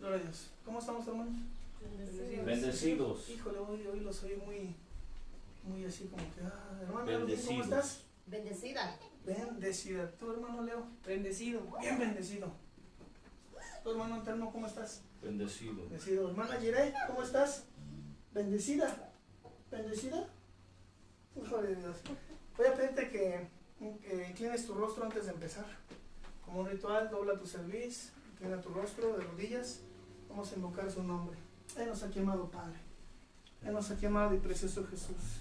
Gloria a Dios. ¿Cómo estamos, hermanos? Bendecidos. Híjole, hoy los oí muy así como que, hermano, ¿cómo estás? Bendecida. Bendecida. ¿Tu hermano Leo? Bendecido. Bien bendecido. ¿Tu hermano Antelmo, cómo estás? Bendecido. Bendecido. Hermana Jirey, ¿cómo estás? Bendecida. ¿Bendecida? Hijo de Dios. Voy a pedirte que inclines tu rostro antes de empezar. Como un ritual, dobla tu cerviz, inclina tu rostro de rodillas. Vamos a invocar su nombre. Él nos ha llamado Padre. Él nos ha llamado y precioso Jesús.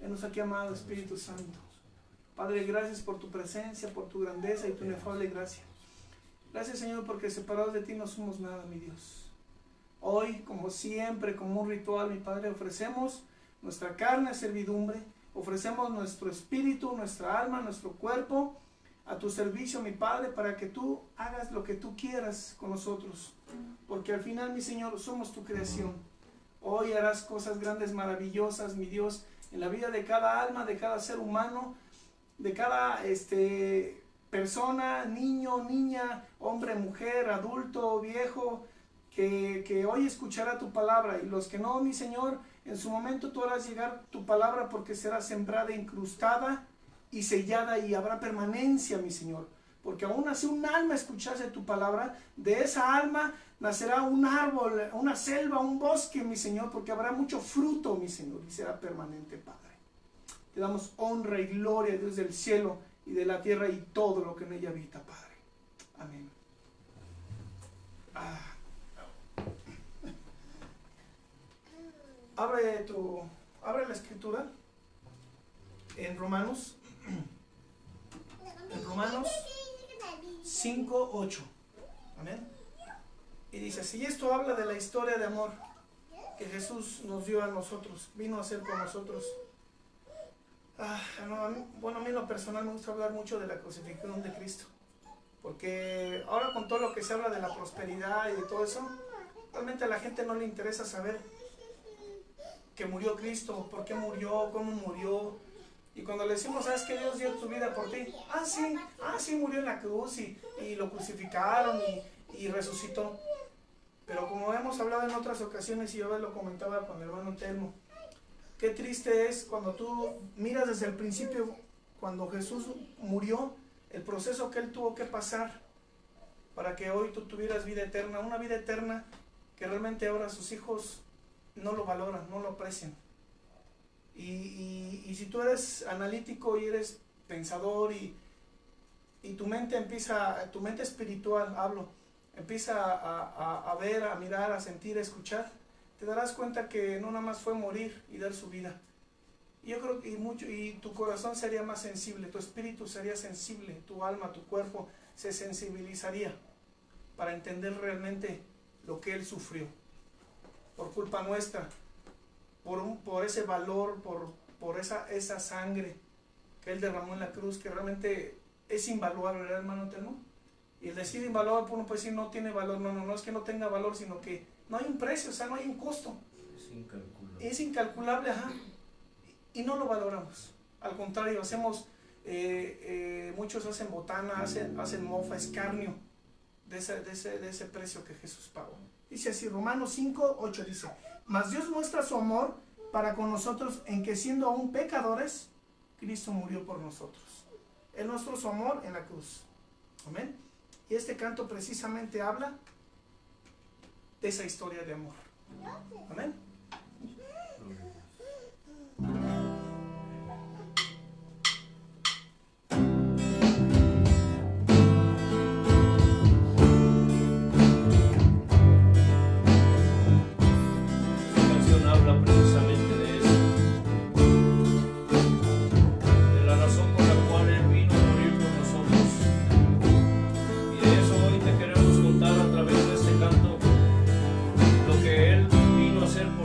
Él nos ha llamado Espíritu Santo. Padre, gracias por tu presencia, por tu grandeza y tu inefable gracia. Gracias, Señor, porque separados de ti no somos nada, mi Dios. Hoy, como siempre, como un ritual, mi Padre, ofrecemos nuestra carne a servidumbre, ofrecemos nuestro espíritu, nuestra alma, nuestro cuerpo a tu servicio, mi Padre, para que tú hagas lo que tú quieras con nosotros. Porque al final, mi Señor, somos tu creación. Hoy harás cosas grandes, maravillosas, mi Dios, en la vida de cada alma, de cada ser humano, de cada persona, niño, niña, hombre, mujer, adulto, viejo, que hoy escuchará tu palabra. Y los que no, mi Señor, en su momento tú harás llegar tu palabra, porque será sembrada, incrustada y sellada, y habrá permanencia, mi Señor. Porque aún así un alma escuchase tu palabra, de esa alma nacerá un árbol, una selva, un bosque, mi Señor, porque habrá mucho fruto, mi Señor, y será permanente, Padre. Te damos honra y gloria, Dios del cielo y de la tierra y todo lo que en ella habita, Padre. Amén. Abre la escritura en Romanos 5:8. Amén. Y dice, si esto habla de la historia de amor que Jesús nos dio a nosotros, vino a hacer con nosotros. Bueno, a mí en lo personal me gusta hablar mucho de la crucifixión de Cristo, porque ahora con todo lo que se habla de la prosperidad y de todo eso, realmente a la gente no le interesa saber que murió Cristo, por qué murió, cómo murió. Y cuando le decimos, ¿sabes que Dios dio su vida por ti? Sí, murió en la cruz y lo crucificaron y resucitó. Pero como hemos hablado en otras ocasiones, y yo lo comentaba con el hermano Telmo, qué triste es cuando tú miras desde el principio, cuando Jesús murió, el proceso que Él tuvo que pasar para que hoy tú tuvieras vida eterna, una vida eterna que realmente ahora sus hijos no lo valoran, no lo aprecian. Y si tú eres analítico y eres pensador y tu mente espiritual, empieza a ver, a mirar, a sentir, a escuchar, te darás cuenta que no nada más fue morir y dar su vida. Y yo creo que y tu corazón sería más sensible, tu espíritu sería sensible, tu alma, tu cuerpo se sensibilizaría para entender realmente lo que Él sufrió por culpa nuestra, por ese valor, por esa sangre que Él derramó en la cruz, que realmente es invaluable, ¿verdad, hermano Telmo? Y el decir invaluable, uno puede decir no tiene valor, no es que no tenga valor, sino que no hay un precio, o sea, no hay un costo. Es incalculable, y no lo valoramos. Al contrario, muchos hacen botana, hacen mofa, escarnio de ese precio que Jesús pagó. Dice así, Romanos 5:8 dice, mas Dios muestra su amor para con nosotros en que siendo aún pecadores, Cristo murió por nosotros. Él mostró su amor en la cruz. Amén. Y este canto precisamente habla de esa historia de amor. Amén. Lo que Él vino a hacer por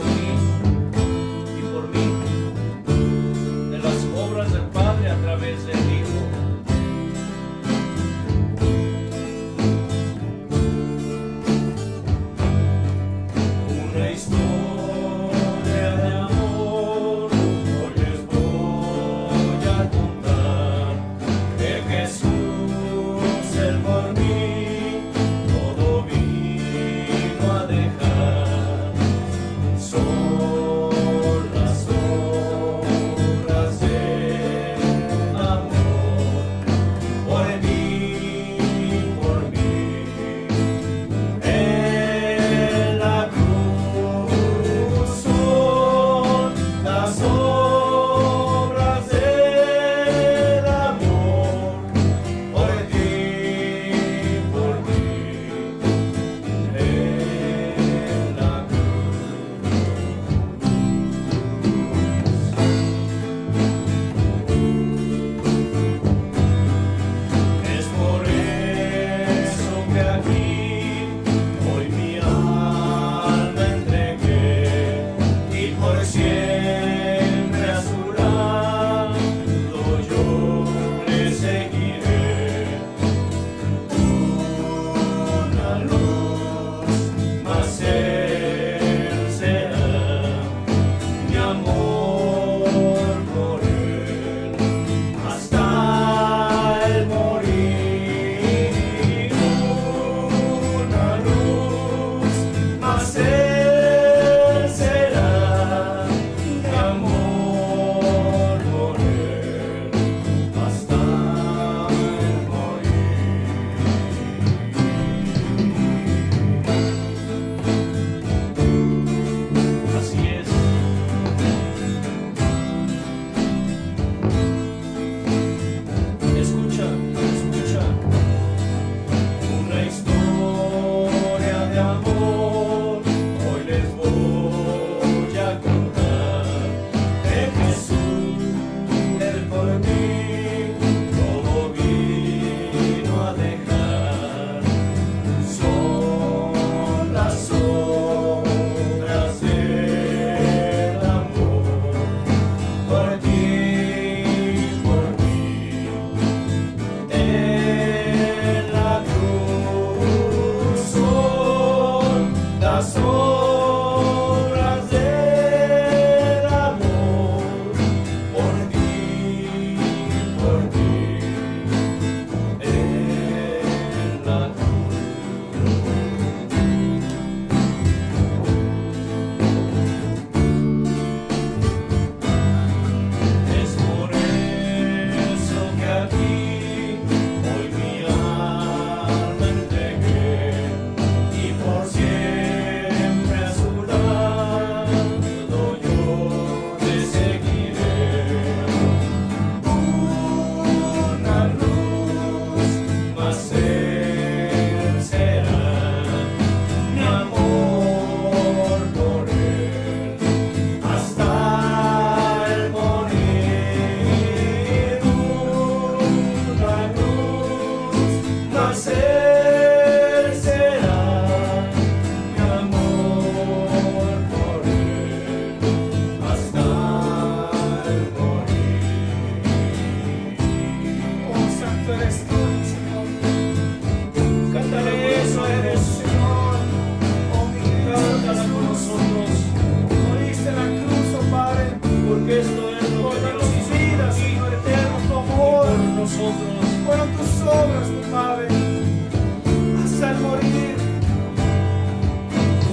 el morir.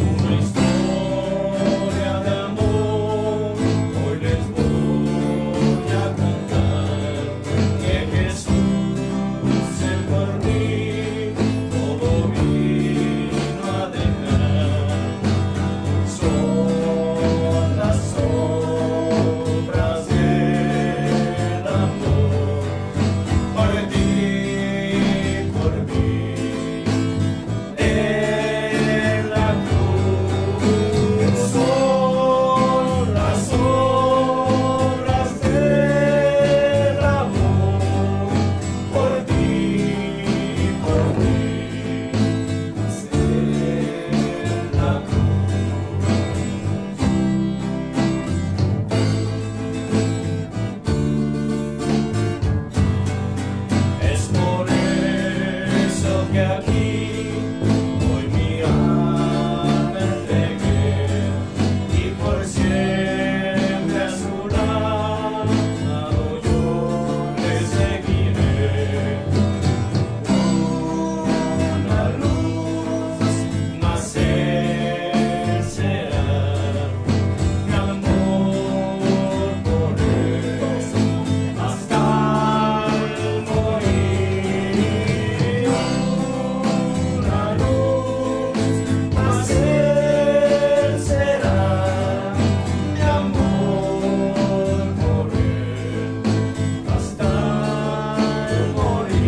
Una historia de amor, hoy les voy a contar que Jesús en por mí todo vino a dejar. Son las obras del amor, por ti, por mí. En la cruz son las obras del amor, por ti, por mí. En la es por eso que aquí hoy mi alma entregué y por siempre a su lado yo le seguiré. Una luz más él será, mi amor por él hasta el morir. Una luz más él será, mi amor por él hasta el morir.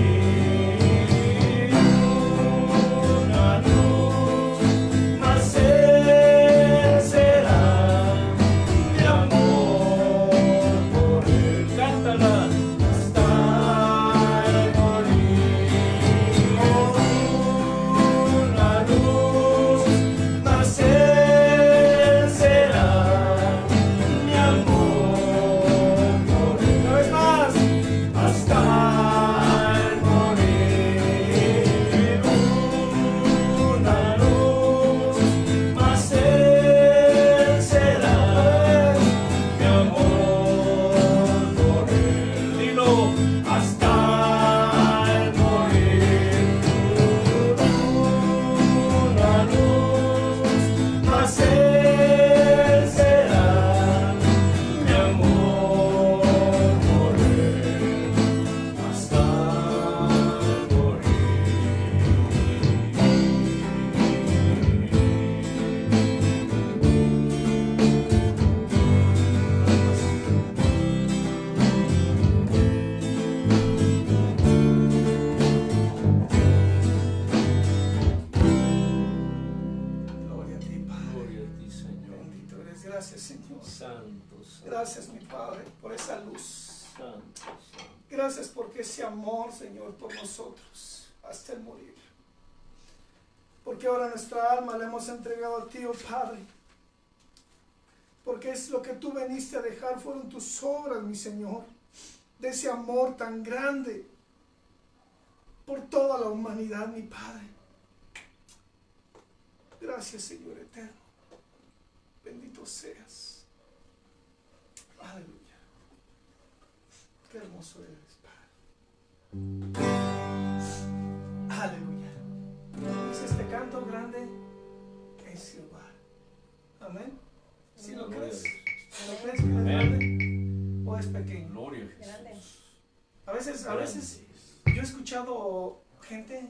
Una luz más él será, mi amor por él. Cántala hasta el morir. Una luz más él será, mi amor por él. Una vez más. Hasta el morir. Una luz más él será, mi amor por él. Dilo, hasta el morir. Una luz más él será, mi amor por él hasta Gloria a ti, Padre. Gloria a ti, Señor. Bendito eres. Gracias, Señor. Santo, santo, Gracias, mi Padre, por esa luz. santo, santo. Gracias porque ese amor, Señor, por nosotros hasta el morir. Porque ahora nuestra alma la hemos entregado a ti, oh Padre. Porque es lo que tú veniste a dejar, fueron tus obras, mi Señor, de ese amor tan grande por toda la humanidad, mi Padre. Gracias, Señor eterno. Bendito seas. Aleluya. Qué hermoso eres, Padre. Aleluya. Dice este canto grande es Jehová. Amén. ¿Sí lo crees? ¿Lo crees que es grande o es pequeño? Gloria a Grande. Jesús. A veces yo he escuchado gente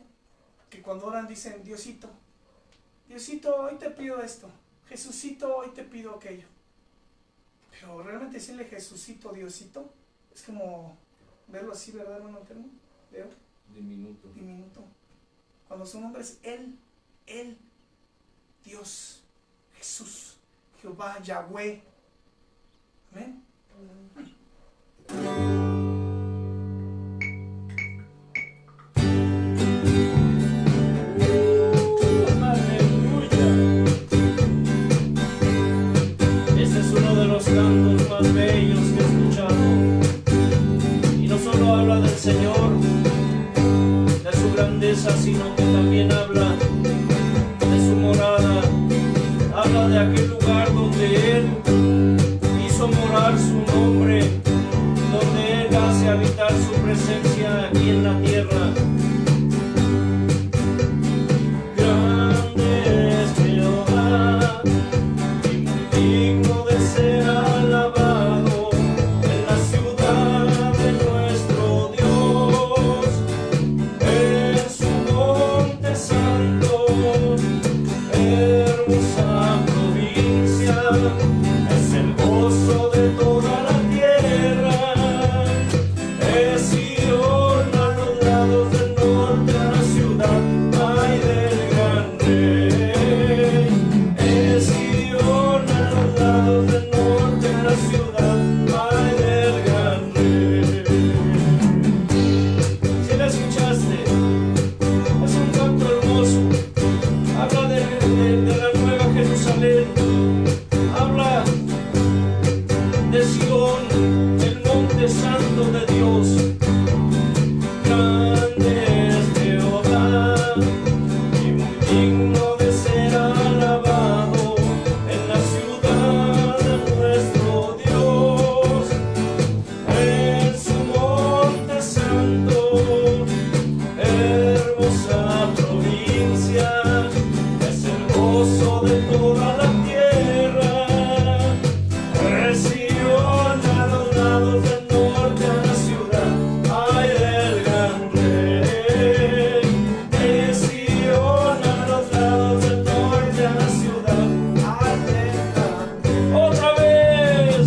que cuando oran dicen, Diosito, Diosito, hoy te pido esto. Jesucito, hoy te pido aquello. Pero realmente decirle Jesucito, Diosito, es como verlo así, ¿verdad, hermano eterno? ¿Veo? Diminuto. Diminuto. Cuando su nombre es Él, Dios, Jesús, Jehová, Yahweh. Amén. Aleluya. Este es uno de los cantos más bellos que he escuchado. Y no solo habla del Señor, de su grandeza, sino que también habla de su morada. Habla de aquel lugar donde Él hizo morar su nombre, donde Él digno de ser alabado en la ciudad de nuestro Dios, en su monte santo, hermosa provincia, es el gozo de toda la tierra. Sion, a los lados del norte a la ciudad, ay del gran rey. Sion, a los lados del norte a la ciudad, ay del gran rey. Otra vez,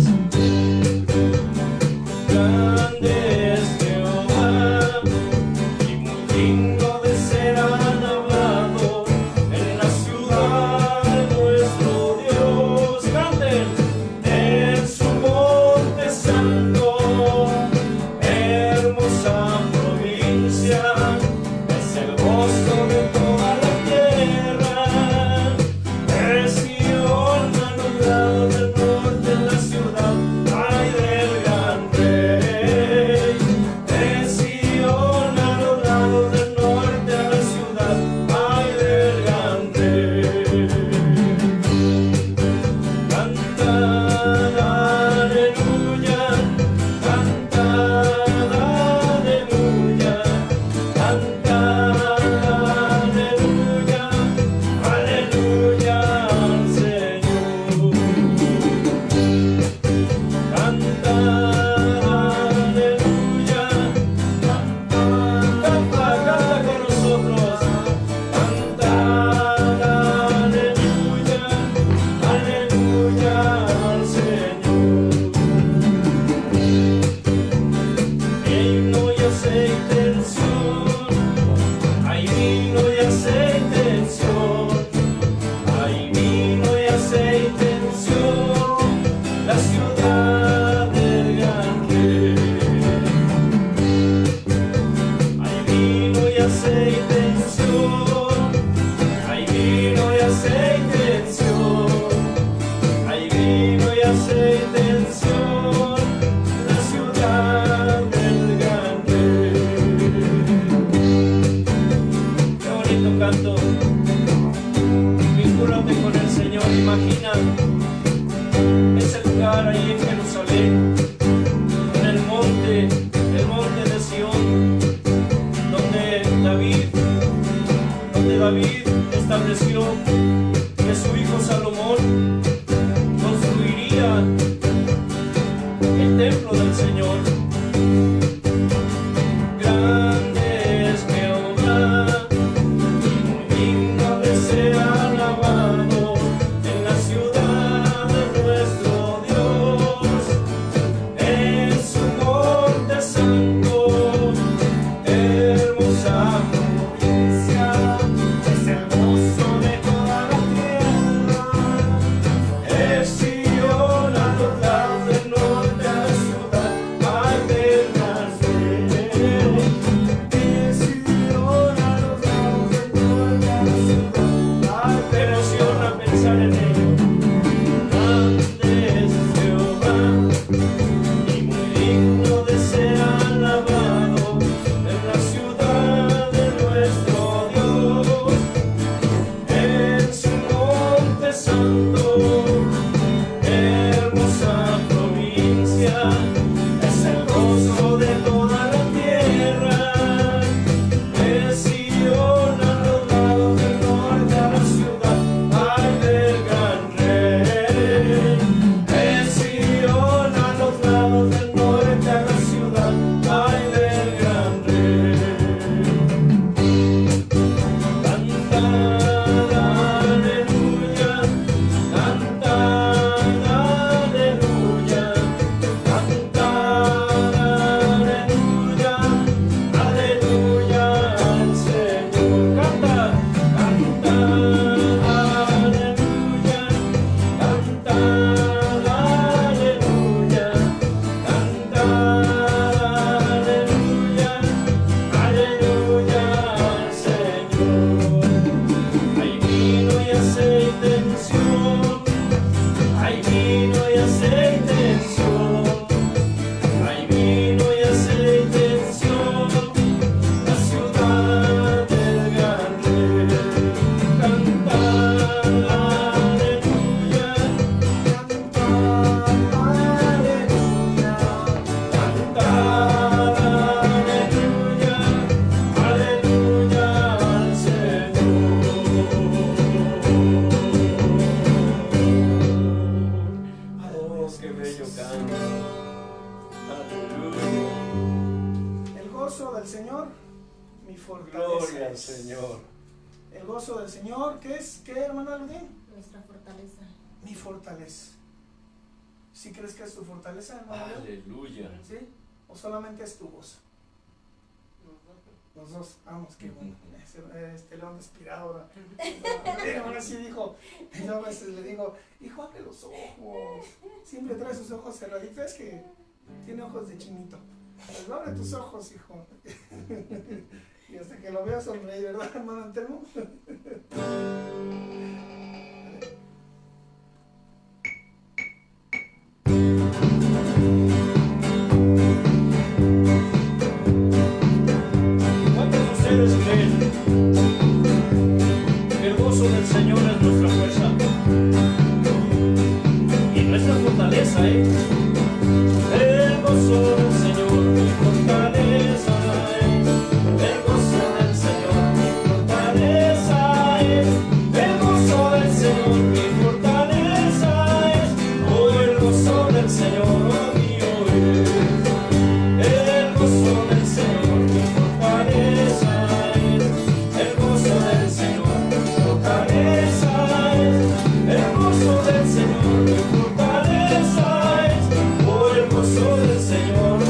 grande es Jehová y muy digno de ser alabado en la ciudad de nuestro Dios. Canten. En su monte santo, hermosa provincia, es el gozo de toda la tierra. Es Sion, a los lados del norte en la ciudad, ay del gran rey. Es Sion, a los lados del norte a la ciudad, ay del gran rey. Cantad aleluya, cantad aleluya, cantad aleluya, aleluya al Señor. Cantad aleluya, canta con nosotros. Cantad aleluya, aleluya al Señor. Vino y aceite en Sion, hay vino y aceite en Sion, hay vino y aceite en Sion, la ciudad del gran rey. Hay vino y aceite en Sion, hay vino y aceite en Sion, hay vino y aceite en Sion, la ciudad del gran rey. Qué bonito canto. Vincúlate con el Señor. Imagina ese lugar ahí en Jerusalén, en el monte de Sion, donde David estableció que su hijo Salomón construiría el templo del Señor. Grande es Jehová y muy digno de ser alabado en la ciudad de nuestro Dios, en su monte santo, hermosa provincia, es el gozo de toda la tierra. Es Sion, a los lados del norte a la ciudad, ay del gran rey. Es Sion, a los lados del norte a la ciudad, Señor. El gozo del Señor, ¿qué es? ¿Qué, hermana Ludín? Nuestra fortaleza. Mi fortaleza. ¿Sí crees que es tu fortaleza, hermana Ludín? Aleluya. ¿Sí? ¿O solamente es tu gozo? Los dos, vamos, qué bueno. Este león inspirado ahora sí dijo, yo a veces le digo, hijo, abre los ojos. Siempre trae sus ojos cerraditos, es que tiene ojos de chinito. Pues abre tus ojos, hijo. Y hasta que lo vea sonreír, ¿verdad, hermano Antelmo? ¿Cuántos de ustedes creen que el gozo del Señor es nuestra fuerza y nuestra fortaleza, El gozo del Señor, mi fortaleza es. El gozo del Señor, mi fortaleza es. El gozo del Señor, mi fortaleza es. Oh, el gozo del Señor, oh mío es. El gozo del Señor, mi fortaleza es. El gozo del Señor, mi fortaleza es. El gozo del Señor, mi fortaleza es. Oh, el gozo del Señor.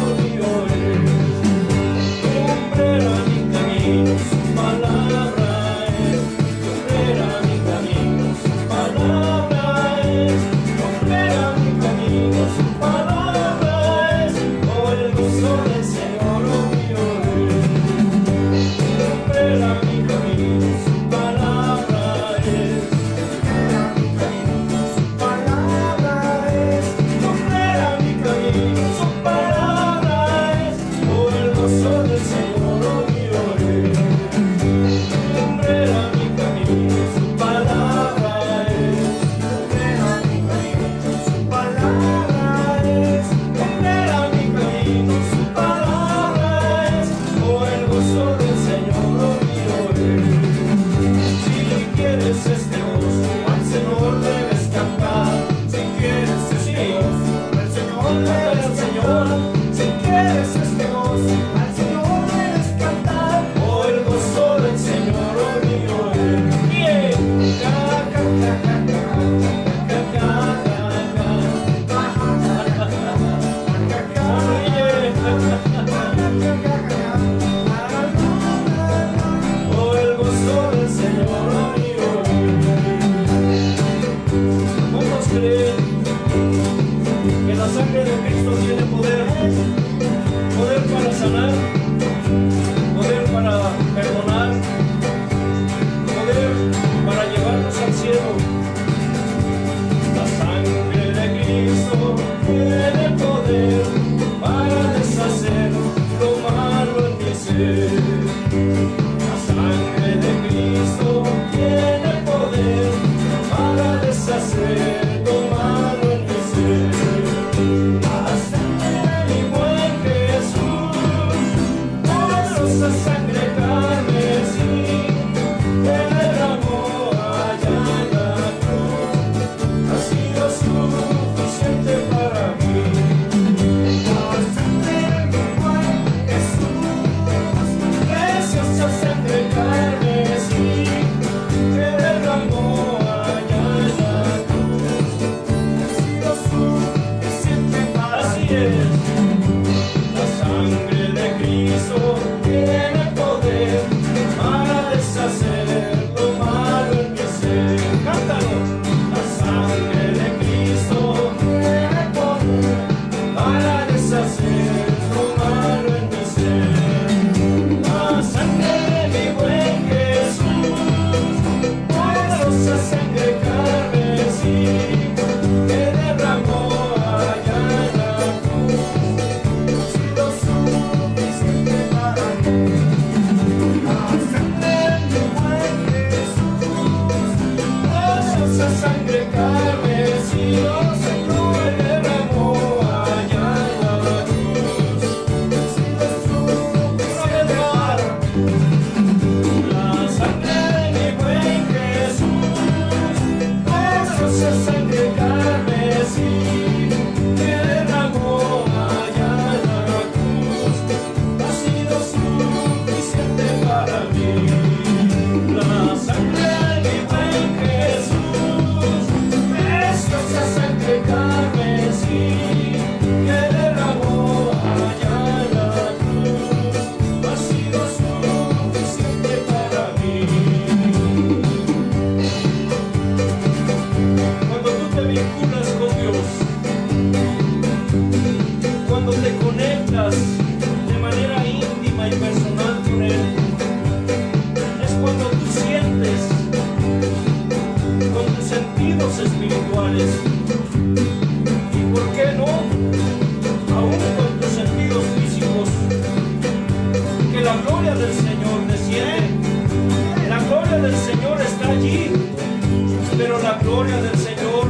gloria del Señor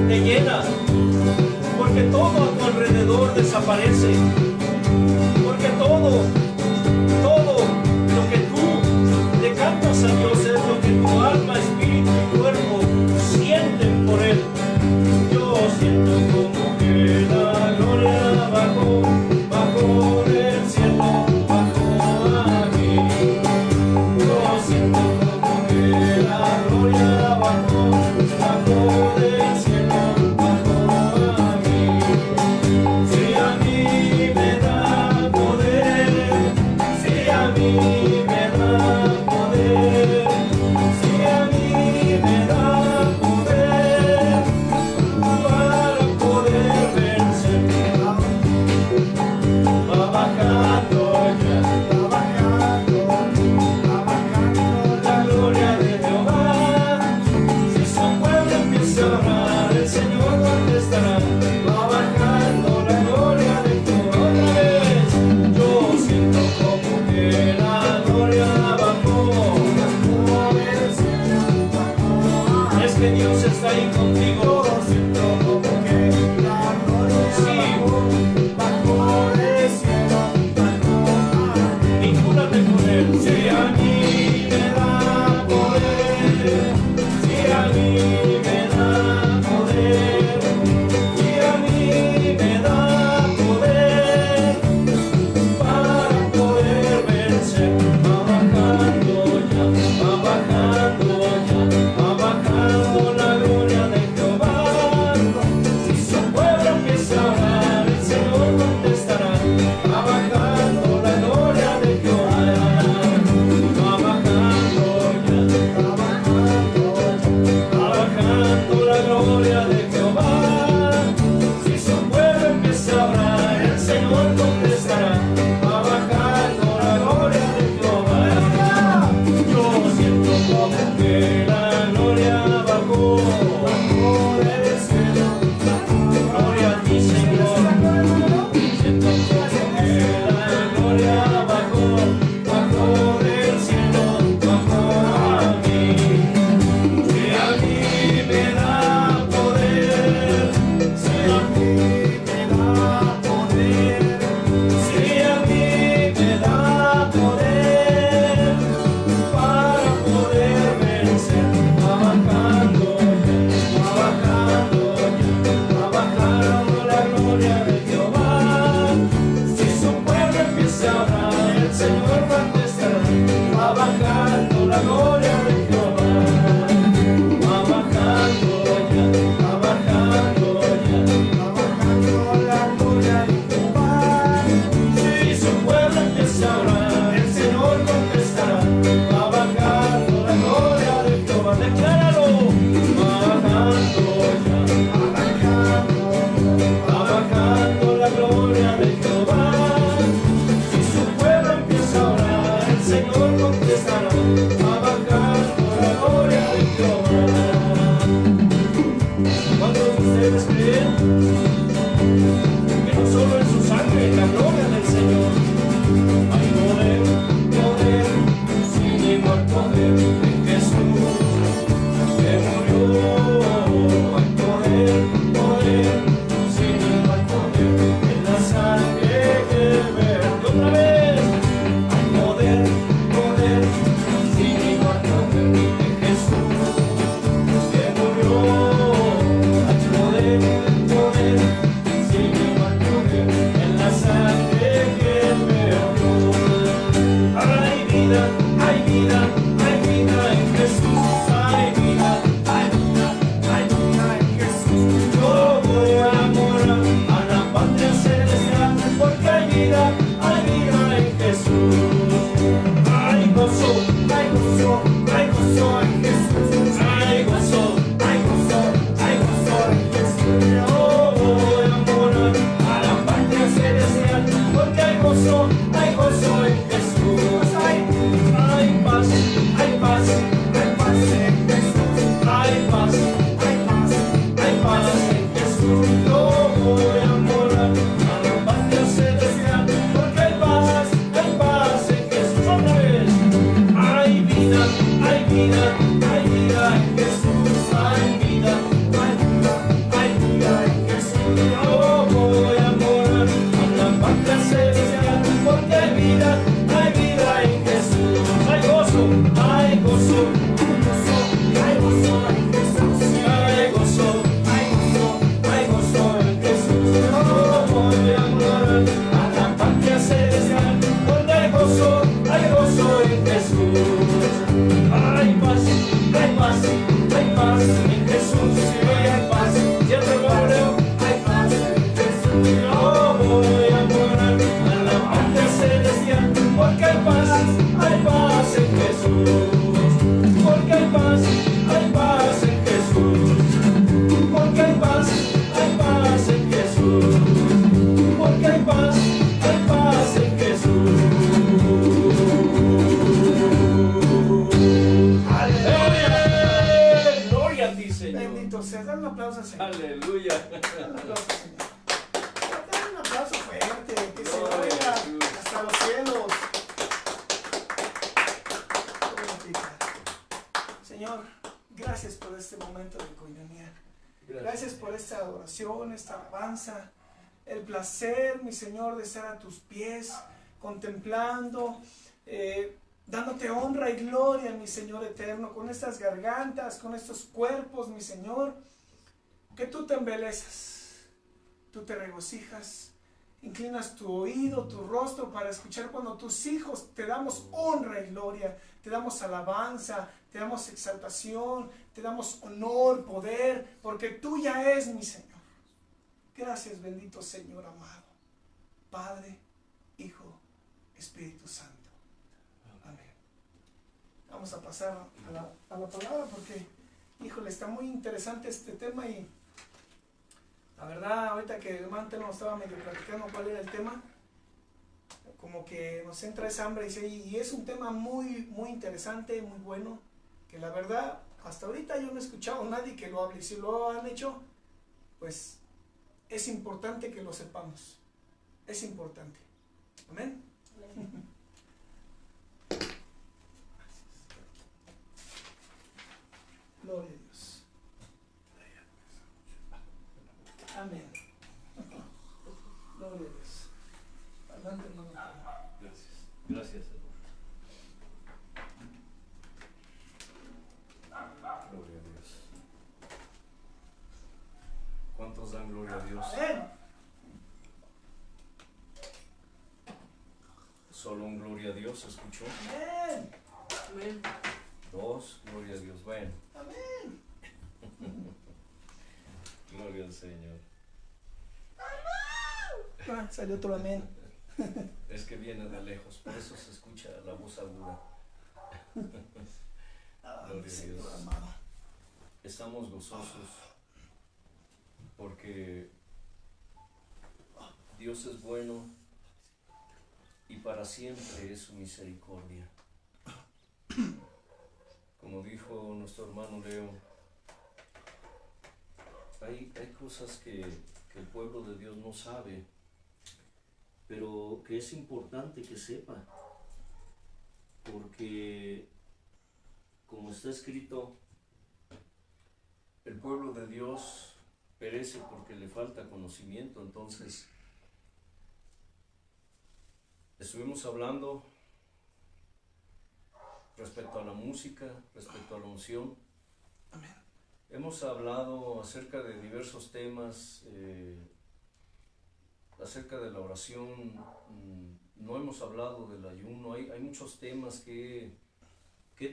te llena, porque todo a tu alrededor desaparece, porque todo lo que tú le cantas a Dios es lo que tu alma, espíritu y cuerpo sienten por Él. Yo siento como que la gloria bajó del cielo, bajó aquí. Yo siento como que la gloria bajó del cielo, bajó aquí. Si a mí me da poder, si a mí me da poder, si a mí me da poder para poder vencer, va bajando ya, la gloria de Jehová. Si su pueblo empieza a orar, el Señor contestará. Va bajando la gloria de Jehová otra vez. Yo siento como que la gloria bajó del cielo. Es que Dios está ahí contigo. Yo siento como que la gloria bajó del cielo. Vincúlate con Él. Si a mí me da poder, si a mí me da poder, si a mí me da poder para poder vencer, va bajando ya, va bajando ya, va bajando la gloria de Jehová. Si su pueblo empieza a orar, el Señor contestará. Va bajando la gloria de Jehová, va bajando ya, va bajando la gloria de Jehová. Si su pueblo empieza a orar, el Señor contestará. Va bajando la gloria de Jehová. Yo siento como que la gloria bajó del cielo. Gloria a ti, Señor. Siento como que la gloria bajó del cielo, bajó a mí. Si a mí me da poder, si a mí me da poder, si a mí me da poder para poder vencer, va bajando ya, va bajando ya, va bajando la gloria de Jehová. Si su pueblo empieza a orar, el Señor contestará. Va bajando la gloria de Jehová, va bajando ya, va bajando ya, va bajando la gloria de Jehová. Si su pueblo empieza a orar, el Señor contestará. Va bajando la gloria de Jehová, decláralo. Va bajando ya, va bajando la gloria de Jehová. Si su pueblo empieza a orar, el Señor contestará. Va bajando la gloria de Jehová. ¿Cuántos de ustedes creen que no solo en su sangre la gloria del Señor? Hay poder, poder, sin igual poder en Jesús que murió. Hay poder, poder, sin igual poder en la sangre que vertió. Otra vez. Hay poder, poder, sin igual poder en Jesús que murió. Hay poder, poder, sin igual poder en la sangre que vertió. Hay vida, hay vida, hay vida en Jesús. Hay vida, hay vida, hay vida en Jesús. Yo voy a morar a la patria celestial, porque hay vida en Jesús. Hay gozo, hay gozo, hay gozo en Jesús. Hay gozo, hay gozo, hay gozo en Jesús. Yo voy a morar a la patria celestial, porque hay gozo en Jesús. Hay paz, hay paz, hay paz en Jesús. Hay paz, hay paz, hay paz en Jesús. Yo voy a morar a la patria celestial, porque hay paz en Jesús. Otra vez. Hay vida, hay vida, hay vida bendito sea. Dale un aplauso al Señor. Aleluya. Dale un aplauso al Señor. Dale un aplauso fuerte, que se Gloria a oiga Jesús. hasta los cielos. Señor, gracias por este momento de coinonía. Gracias por esta adoración, esta alabanza. El placer, mi Señor, de estar a tus pies, contemplando, dándote honra y gloria, mi Señor eterno, con estas gargantas, con estos cuerpos, mi Señor, que tú te embelezas, tú te regocijas, inclinas tu oído, tu rostro para escuchar cuando tus hijos te damos honra y gloria, te damos alabanza, te damos exaltación, te damos honor, poder, porque tuya es, mi Señor. Gracias, bendito Señor amado, Padre, Hijo, Espíritu Santo. Amén. Vamos a pasar a la palabra porque, híjole, está muy interesante este tema y la verdad, ahorita que el hermano nos estaba medio platicando cuál era el tema, como que nos entra esa hambre y es un tema muy, muy interesante, muy bueno, que la verdad, hasta ahorita yo no he escuchado a nadie que lo hable, y si lo han hecho, pues es importante que lo sepamos, es importante. Amén. Gloria a Dios. Amén. Gloria a Dios. Adelante, hermano. Gracias. Gracias, Señor. Gloria a Dios. ¿Cuántos dan gloria a Dios? Amén. Solo un gloria a Dios, ¿escuchó? Amén. Amén. Dos, gloria a Dios. Bueno, Amén. gloria al Señor. Ah, salió otro amén. Es que viene de lejos, por eso se escucha la voz aguda. Gloria a Señor Dios. amado. Estamos gozosos porque Dios es bueno y para siempre es su misericordia. Como dijo nuestro hermano Leo, hay cosas que el pueblo de Dios no sabe, pero que es importante que sepa, porque como está escrito, el pueblo de Dios perece porque le falta conocimiento. Entonces, estuvimos hablando respecto a la música, respecto a la unción. Amén. Hemos hablado acerca de diversos temas, acerca de la oración. No hemos hablado del ayuno. Hay muchos temas que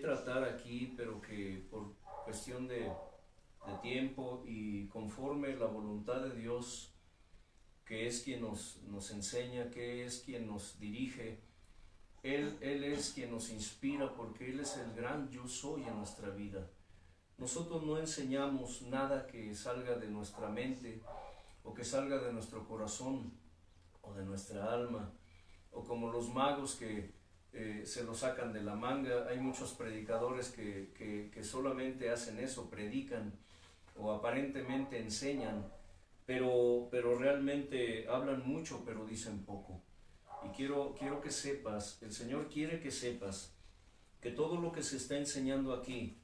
tratar aquí, pero que por cuestión de tiempo y conforme la voluntad de Dios, que es quien nos enseña, que es quien nos dirige, Él es quien nos inspira, porque Él es el gran yo soy en nuestra vida. Nosotros no enseñamos nada que salga de nuestra mente o que salga de nuestro corazón o de nuestra alma, o como los magos que se lo sacan de la manga. Hay muchos predicadores que solamente hacen eso, predican o aparentemente enseñan, pero realmente hablan mucho pero dicen poco. Y quiero que sepas, el Señor quiere que sepas que todo lo que se está enseñando aquí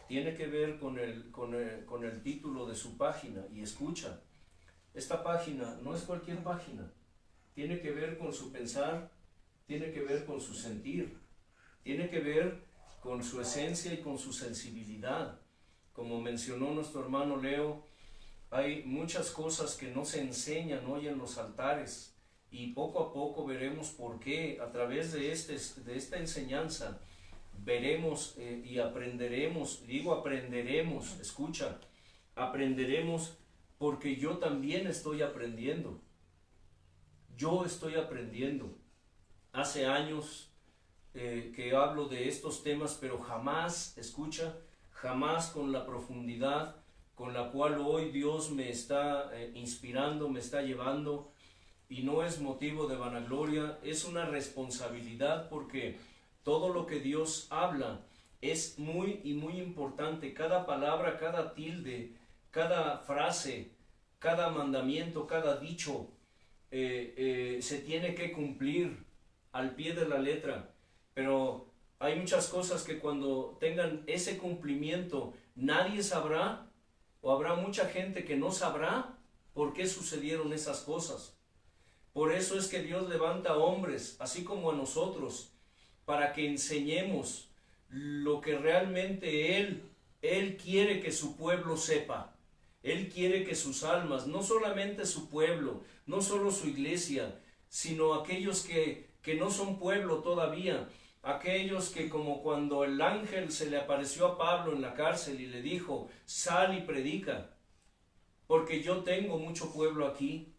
tiene que ver con el título de su página. Y escucha, esta página no es cualquier página, tiene que ver con su pensar, tiene que ver con su sentir, tiene que ver con su esencia y con su sensibilidad. Como mencionó nuestro hermano Leo, hay muchas cosas que no se enseñan hoy en los altares, y poco a poco veremos por qué. A través de esta enseñanza veremos y aprenderemos. Digo aprenderemos, escucha, aprenderemos, porque yo también estoy aprendiendo. Yo estoy aprendiendo. Hace años que hablo de estos temas, pero jamás, escucha, jamás con la profundidad con la cual hoy Dios me está inspirando, me está llevando. Y no es motivo de vanagloria, es una responsabilidad, porque todo lo que Dios habla es muy y muy importante. Cada palabra, cada tilde cada frase, cada mandamiento, cada dicho se tiene que cumplir al pie de la letra. Pero hay muchas cosas que cuando tengan ese cumplimiento, nadie sabrá, o habrá mucha gente que no sabrá por qué sucedieron esas cosas. Por eso es que Dios levanta hombres, así como a nosotros, para que enseñemos lo que realmente Él quiere que su pueblo sepa. Él quiere que sus almas, no solamente su pueblo, no solo su iglesia, sino aquellos que no son pueblo todavía, aquellos que, como cuando el ángel se le apareció a Pablo en la cárcel y le dijo, sal y predica, porque yo tengo mucho pueblo aquí.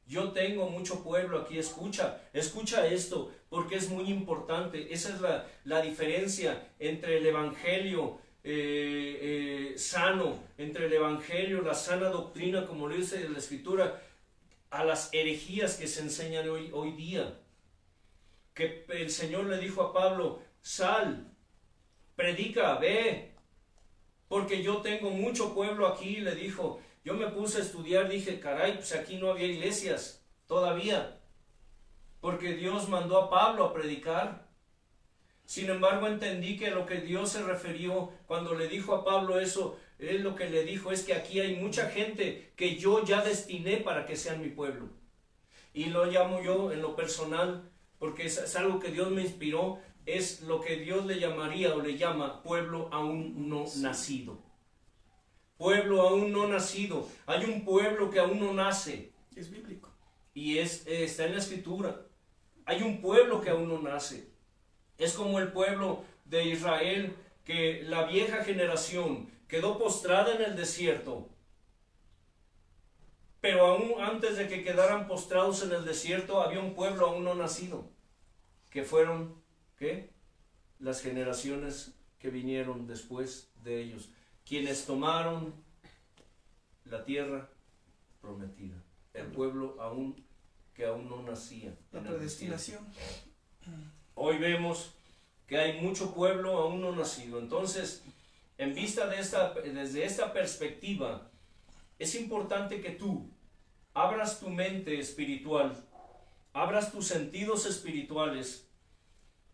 Yo tengo mucho pueblo aquí, escucha esto, porque es muy importante. Esa es la diferencia entre el evangelio sano, entre el evangelio, la sana doctrina, como lo dice la Escritura, a las herejías que se enseñan hoy día. Que el Señor le dijo a Pablo, sal, predica, ve, porque yo tengo mucho pueblo aquí, le dijo. Yo me puse a estudiar, dije, caray, pues aquí no había iglesias todavía, porque Dios mandó a Pablo a predicar. Sin embargo, entendí que lo que Dios se refirió cuando le dijo a Pablo eso, él lo que le dijo es que aquí hay mucha gente que yo ya destiné para que sean mi pueblo. Y lo llamo yo en lo personal, porque es algo que Dios me inspiró, es lo que Dios le llamaría o le llama pueblo aún no nacido. Pueblo aún no nacido. Hay un pueblo que aún no nace. Es bíblico. Y está en la Escritura. Hay un pueblo que aún no nace. Es como el pueblo de Israel, que la vieja generación quedó postrada en el desierto. Pero aún antes de que quedaran postrados en el desierto, había un pueblo aún no nacido. Que fueron, ¿qué? Las generaciones que vinieron después de ellos, quienes tomaron la tierra prometida, el pueblo que aún no nacía. La predestinación. Hoy vemos que hay mucho pueblo aún no nacido. Entonces, en vista desde esta perspectiva, es importante que tú abras tu mente espiritual, abras tus sentidos espirituales,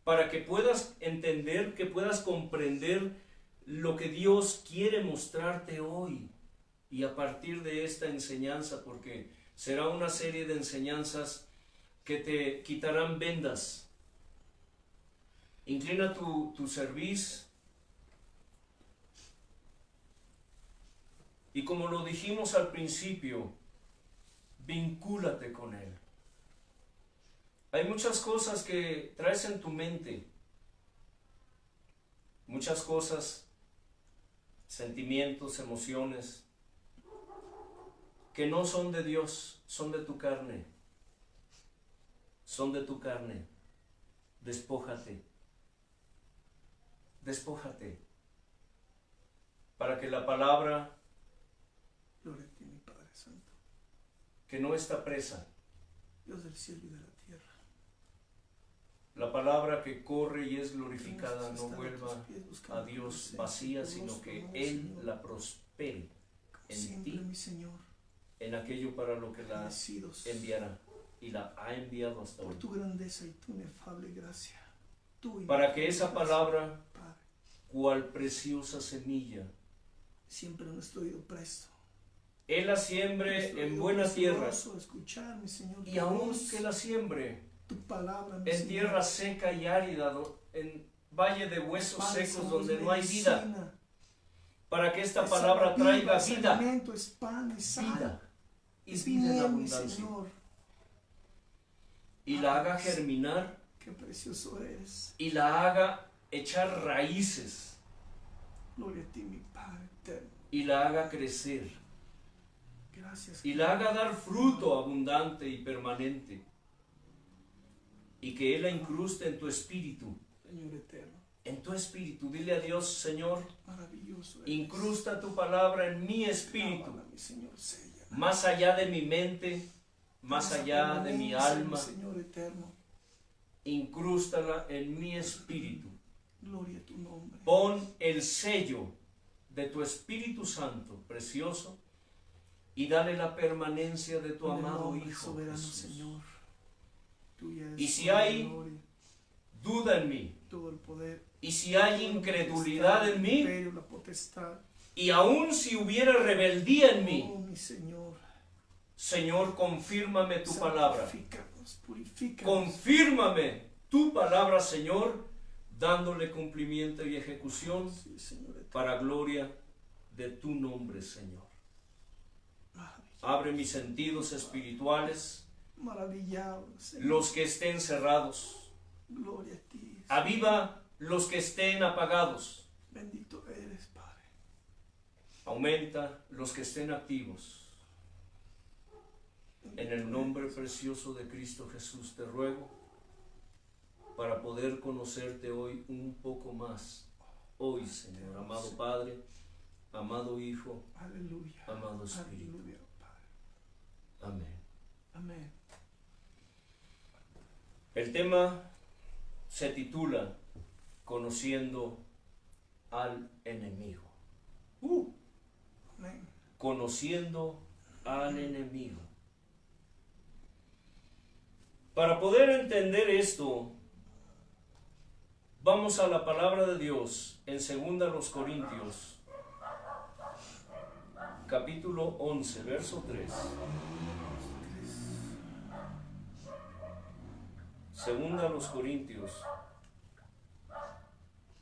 para que puedas entender, que puedas comprender lo que Dios quiere mostrarte hoy, y a partir de esta enseñanza, porque será una serie de enseñanzas que te quitarán vendas. Inclina tu cerviz, y como lo dijimos al principio, vincúlate con Él. Hay muchas cosas que traes en tu mente, muchas cosas, sentimientos, emociones, que no son de Dios, son de tu carne. Son de tu carne. Despójate. Despójate. Para que la palabra, Gloria a ti, mi Padre Santo, que no está presa, Dios del cielo y de la tierra, la palabra que corre y es glorificada, no vuelva a Dios vacía, sino que Él la prospere en ti, mi Señor, en aquello para lo que la enviará, y la ha enviado hasta hoy. por tu grandeza y tu inefable gracia, para que esa palabra, cual preciosa semilla, siempre en nuestro oído presto, Él la siembre en buena tierra, escuchar, mi Señor, y aun que la siembre tu palabra, en tierra seca y árida, en valle de huesos secos donde no hay vida, para que esta palabra traiga vida, vida y vida en abundancia, y la haga germinar, qué precioso eres, y la haga echar raíces, gloria a ti, mi Padre eterno, y la haga crecer, gracias, y la haga dar fruto abundante y permanente, y que Él la incruste en tu espíritu, Señor eterno, en tu espíritu. Dile a Dios, Señor, maravilloso eres, incrusta tu palabra en mi espíritu, Cámara, mi Señor, sella, más allá de mi mente, más allá de mi alma, Señor eterno, incrústala en mi espíritu. gloria a tu nombre, Pon el sello de tu Espíritu Santo precioso y dale la permanencia de tu En el amado nombre Hijo soberano, Jesús. Señor. Tuya es Y si toda la hay gloria, duda en mí, todo el poder, y si hay toda la incredulidad potestad, en mí, el imperio, la potestad. y aun si hubiera rebeldía en mí, Oh, mi Señor, Señor, confírmame tu palabra. santifícanos, purifícanos. Confírmame tu palabra, Señor, dándole cumplimiento y ejecución Sí, Señor eterno. para gloria de tu nombre, Señor. Abre mis sentidos espirituales, Maravillado, Señor. los que estén cerrados. Gloria a ti. Aviva los que estén apagados. Bendito eres, Padre. Aumenta los que estén activos. En el nombre precioso de Cristo Jesús te ruego para poder conocerte hoy un poco más. Hoy, Señor, amado Padre, amado Hijo, Aleluya. amado Espíritu. Aleluya, Padre. Amén. Amén. El tema se titula Conociendo al enemigo. Amén. Conociendo al enemigo. Para poder entender esto, vamos a la palabra de Dios en 2 Corintios, capítulo 11, verso 3. Segunda a los Corintios.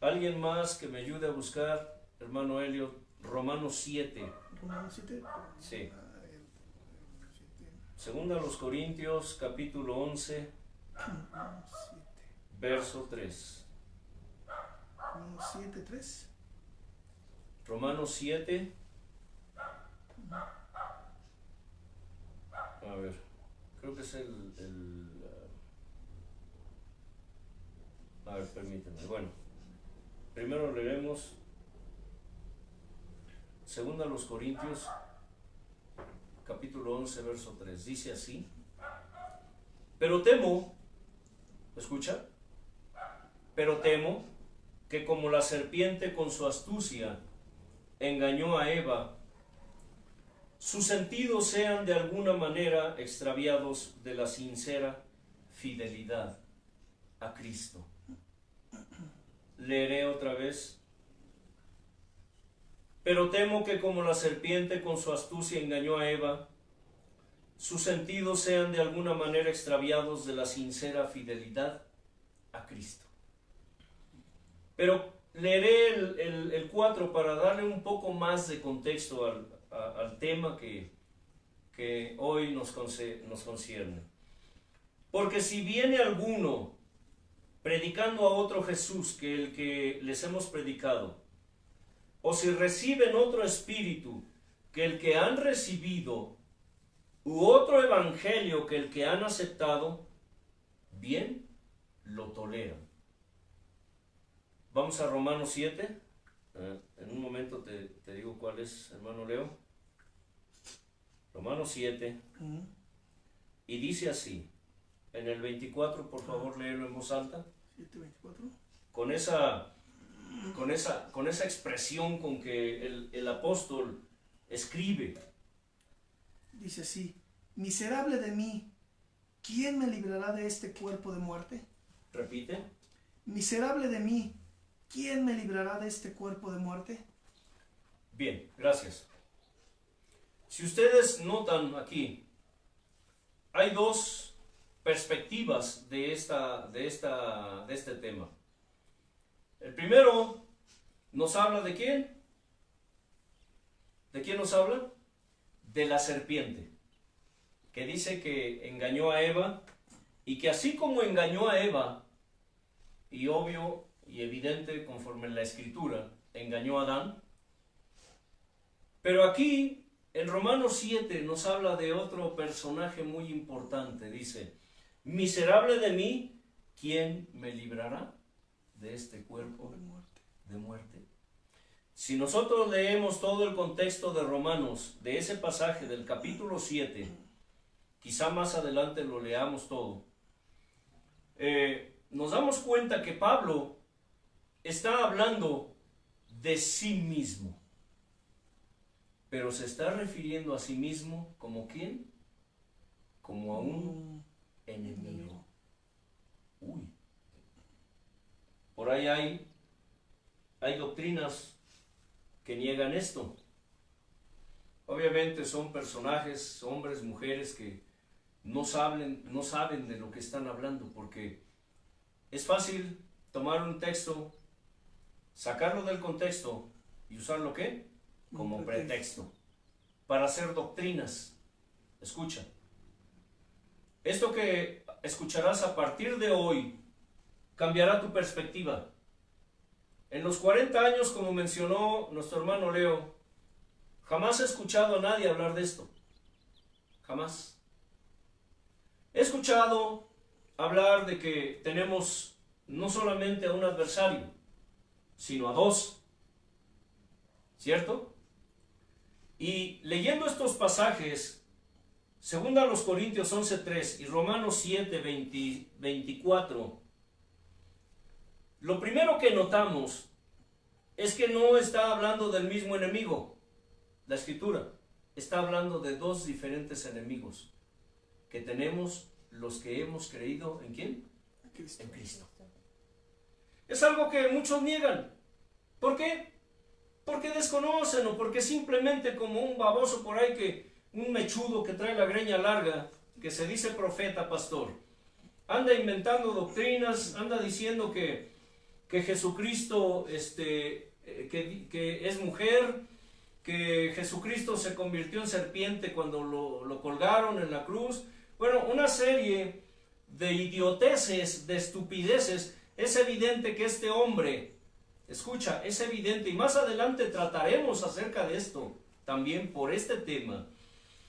¿Alguien más que me ayude a buscar, hermano Elliot? Romanos 7. Romanos 7. Sí. Segunda a los Corintios, capítulo 11, verso 3. Romanos 7, 3. Romanos 7. A ver, creo que es a ver, permítanme. Bueno, primero leemos Segunda a los Corintios, capítulo 11, verso 3. Dice así: pero temo, ¿escucha? Pero temo que como la serpiente con su astucia engañó a Eva, sus sentidos sean de alguna manera extraviados de la sincera fidelidad a Cristo. Leeré otra vez. Pero temo que como la serpiente con su astucia engañó a Eva, sus sentidos sean de alguna manera extraviados de la sincera fidelidad a Cristo. Pero leeré el 4 para darle un poco más de contexto al tema que hoy nos concierne. Porque si viene alguno predicando a otro Jesús que el que les hemos predicado, o si reciben otro espíritu que el que han recibido, u otro evangelio que el que han aceptado, bien lo toleran. Vamos a Romanos 7. En un momento te digo cuál es, hermano Leo. Romanos 7. Y dice así. En el 24, por favor, léelo en voz alta. 7:24. Con esa expresión con que el apóstol escribe. Dice así: miserable de mí, ¿quién me librará de este cuerpo de muerte? Repite. Miserable de mí, ¿quién me librará de este cuerpo de muerte? Bien, gracias. Si ustedes notan aquí, hay dos perspectivas de este tema. El primero nos habla de quién. ¿De quién nos habla? De la serpiente, que dice que engañó a Eva, y que así como engañó a Eva, y obvio y evidente conforme en la escritura, engañó a Adán. Pero aquí en Romanos 7 nos habla de otro personaje muy importante. Dice: miserable de mí, ¿quién me librará de este cuerpo de muerte? Si nosotros leemos todo el contexto de Romanos, de ese pasaje del capítulo 7, quizá más adelante lo leamos todo, nos damos cuenta que Pablo está hablando de sí mismo. pero se está refiriendo a sí mismo como ¿quién? Como a un enemigo. Uy. Por ahí hay doctrinas que niegan esto. Obviamente son personajes, hombres, mujeres que no saben de lo que están hablando, porque es fácil tomar un texto, sacarlo del contexto y usarlo ¿qué? Como pretexto para hacer doctrinas. Escucha. Esto que escucharás a partir de hoy cambiará tu perspectiva. En los 40 años, como mencionó nuestro hermano Leo, jamás he escuchado a nadie hablar de esto. Jamás. He escuchado hablar de que tenemos no solamente a un adversario, sino a dos. ¿Cierto? Y leyendo estos pasajes, 2 Corintios 11:3 y Romanos 7:24, lo primero que notamos es que no está hablando del mismo enemigo. La Escritura está hablando de dos diferentes enemigos que tenemos los que hemos creído ¿en quién? En Cristo. Es algo que muchos niegan. ¿Por qué? Porque desconocen o porque simplemente como un baboso por ahí, un mechudo que trae la greña larga, que se dice profeta, pastor, anda inventando doctrinas, anda diciendo que Jesucristo que es mujer, que Jesucristo se convirtió en serpiente cuando lo colgaron en la cruz. Bueno, una serie de idioteces, de estupideces. Es evidente que este hombre, escucha, es evidente, y más adelante trataremos acerca de esto, también por este tema.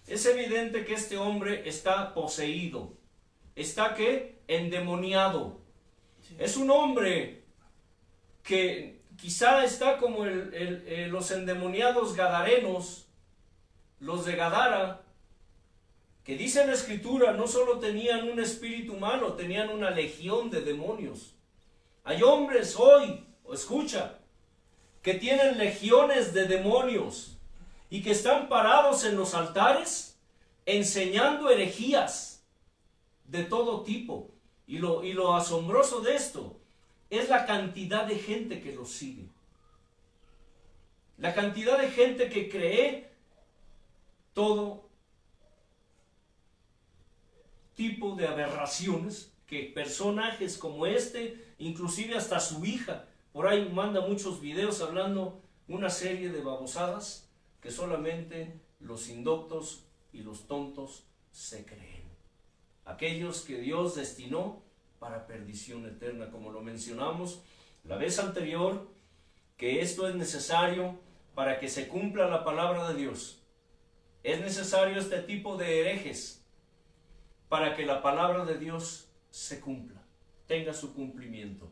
Es evidente que este hombre está poseído. ¿Está qué? Endemoniado. Sí. Es un hombre que quizá está como los endemoniados gadarenos, los de Gadara, que dice la Escritura, no solo tenían un espíritu malo, tenían una legión de demonios. Hay hombres hoy, escucha, que tienen legiones de demonios y que están parados en los altares enseñando herejías de todo tipo. Y lo asombroso de esto es la cantidad de gente que los sigue. La cantidad de gente que cree todo tipo de aberraciones, que personajes como inclusive hasta su hija, por ahí manda muchos videos hablando una serie de babosadas que solamente los indoctos y los tontos se creen. Aquellos que Dios destinó para perdición eterna, como lo mencionamos la vez anterior, que esto es necesario para que se cumpla la palabra de Dios. Es necesario este tipo de herejes para que la palabra de Dios se cumpla, tenga su cumplimiento.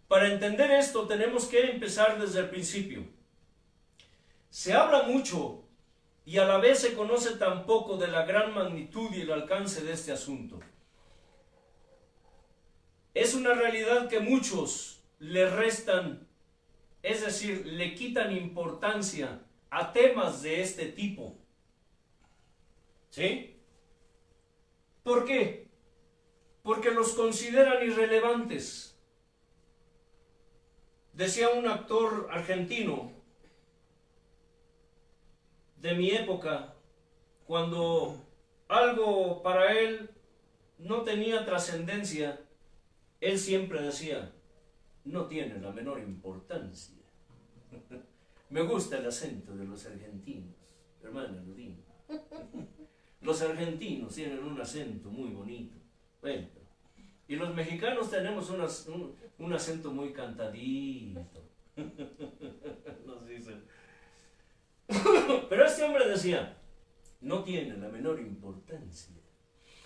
Para entender esto tenemos que empezar desde el principio. Se habla mucho y a la vez se conoce tan poco de la gran magnitud y el alcance de este asunto. Es una realidad que muchos le restan, es decir, le quitan importancia a temas de este tipo. ¿Sí? ¿Por qué? Porque los consideran irrelevantes. Decía un actor argentino de mi época, cuando algo para él no tenía trascendencia, él siempre decía, no tiene la menor importancia. Me gusta el acento de los argentinos, hermana Ludín. Los argentinos tienen un acento muy bonito. Bueno, y los mexicanos tenemos un acento muy cantadito. Nos dicen. Pero este hombre decía, no tiene la menor importancia.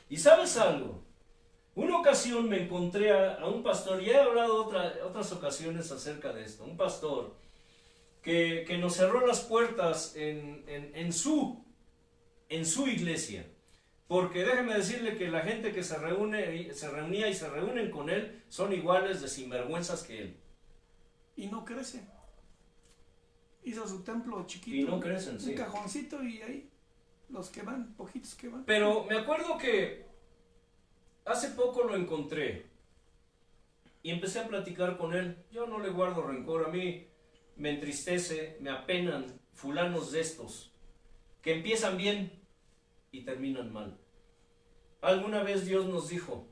¿Y sabes algo? Una ocasión me encontré a un pastor, y he hablado otras ocasiones acerca de esto, un pastor que nos cerró las puertas en su iglesia, porque déjeme decirle que la gente que se reunía y se reúnen con él son iguales de sinvergüenzas que él. Y no crece. hizo su templo chiquito. Y no crecen, sí. Un cajoncito y ahí los que van, poquitos que van. Pero me acuerdo que hace poco lo encontré y empecé a platicar con él. Yo no le guardo rencor, a mí me entristece, me apenan fulanos de estos que empiezan bien y terminan mal. Alguna vez Dios nos dijo,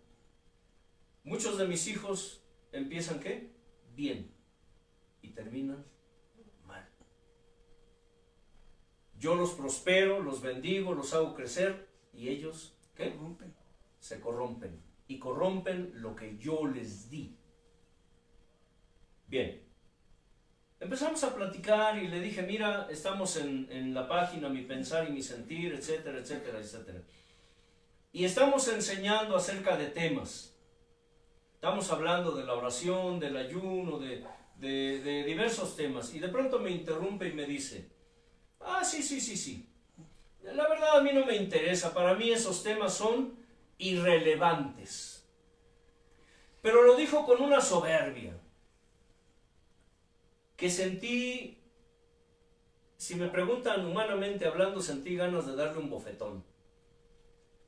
muchos de mis hijos empiezan ¿qué? Bien y terminan mal. Yo los prospero, los bendigo, los hago crecer y ellos ¿qué? Se corrompen y corrompen lo que yo les di. Bien, empezamos a platicar y le dije, mira, estamos en la página Mi Pensar y Mi Sentir, etcétera, etcétera, etcétera. Y estamos enseñando acerca de temas. Estamos hablando de la oración, del ayuno, de diversos temas. Y de pronto me interrumpe y me dice, sí. La verdad a mí no me interesa, para mí esos temas son irrelevantes. Pero lo dijo con una soberbia que sentí, si me preguntan humanamente hablando, sentí ganas de darle un bofetón.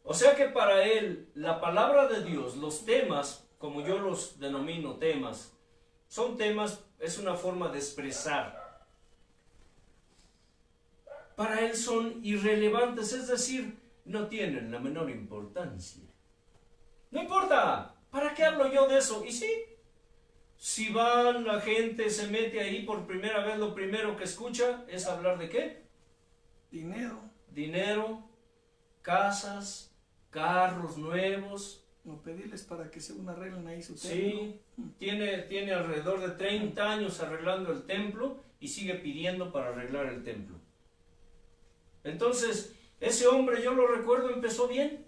O sea que para él, la palabra de Dios, los temas, como yo los denomino temas, son temas, es una forma de expresar. Para él son irrelevantes, es decir, no tienen la menor importancia. No importa, ¿para qué hablo yo de eso? Y sí, si van, la gente se mete ahí por primera vez, lo primero que escucha es hablar de ¿qué? Dinero, casas, carros nuevos. O pedirles para que según arreglen ahí su templo. Sí, tiene alrededor de 30 años arreglando el templo y sigue pidiendo para arreglar el templo. Entonces, ese hombre, yo lo recuerdo, empezó bien.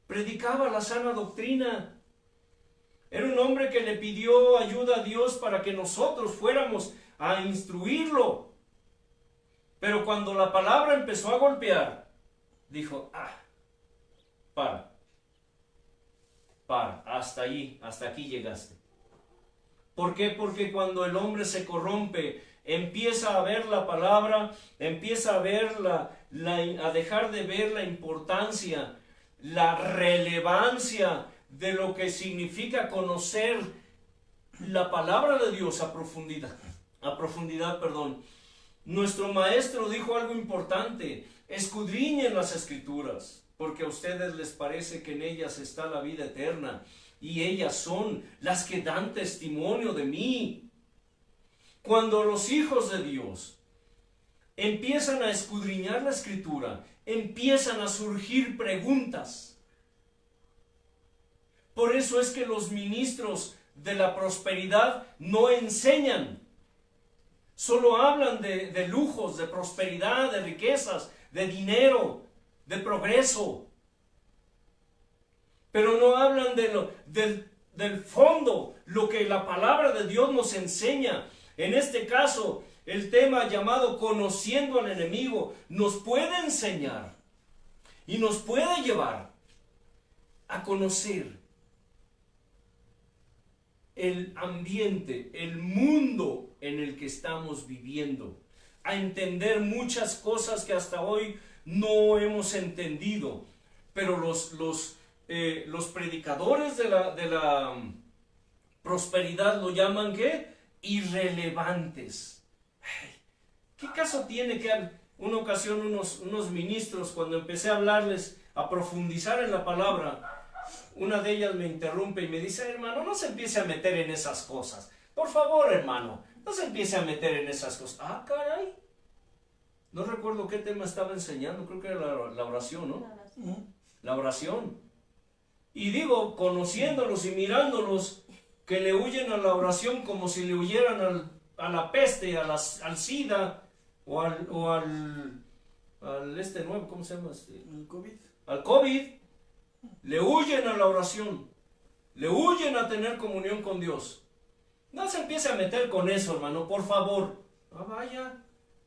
Predicaba la sana doctrina. Era un hombre que le pidió ayuda a Dios para que nosotros fuéramos a instruirlo. Pero cuando la palabra empezó a golpear, dijo, para, hasta ahí, hasta aquí llegaste. ¿Por qué? Porque cuando el hombre se corrompe, empieza a ver la palabra, empieza a ver a dejar de ver la importancia, la relevancia de lo que significa conocer la palabra de Dios a profundidad. Nuestro maestro dijo algo importante: escudriñen las Escrituras, porque a ustedes les parece que en ellas está la vida eterna, y ellas son las que dan testimonio de mí. Cuando los hijos de Dios empiezan a escudriñar la Escritura, empiezan a surgir preguntas. Por eso es que los ministros de la prosperidad no enseñan. Solo hablan de lujos, de prosperidad, de riquezas, de dinero, de progreso. Pero no hablan del fondo, lo que la palabra de Dios nos enseña. En este caso, el tema llamado conociendo al enemigo nos puede enseñar y nos puede llevar a conocer el ambiente, el mundo en el que estamos viviendo, a entender muchas cosas que hasta hoy no hemos entendido, pero los predicadores de la prosperidad lo llaman ¿qué? Irrelevantes. ¿Qué caso tiene que una ocasión unos ministros, cuando empecé a hablarles, a profundizar en la palabra, una de ellas me interrumpe y me dice: hermano, no se empiece a meter en esas cosas. Por favor, hermano, no se empiece a meter en esas cosas. Ah, caray. No recuerdo qué tema estaba enseñando, creo que era la oración, ¿no? La oración. Y digo, conociéndolos y mirándolos, que le huyen a la oración como si le huyeran a la peste, al SIDA, o al nuevo, ¿cómo se llama? El COVID. Al COVID. Le huyen a la oración, le huyen a tener comunión con Dios. No se empiece a meter con eso, hermano, por favor.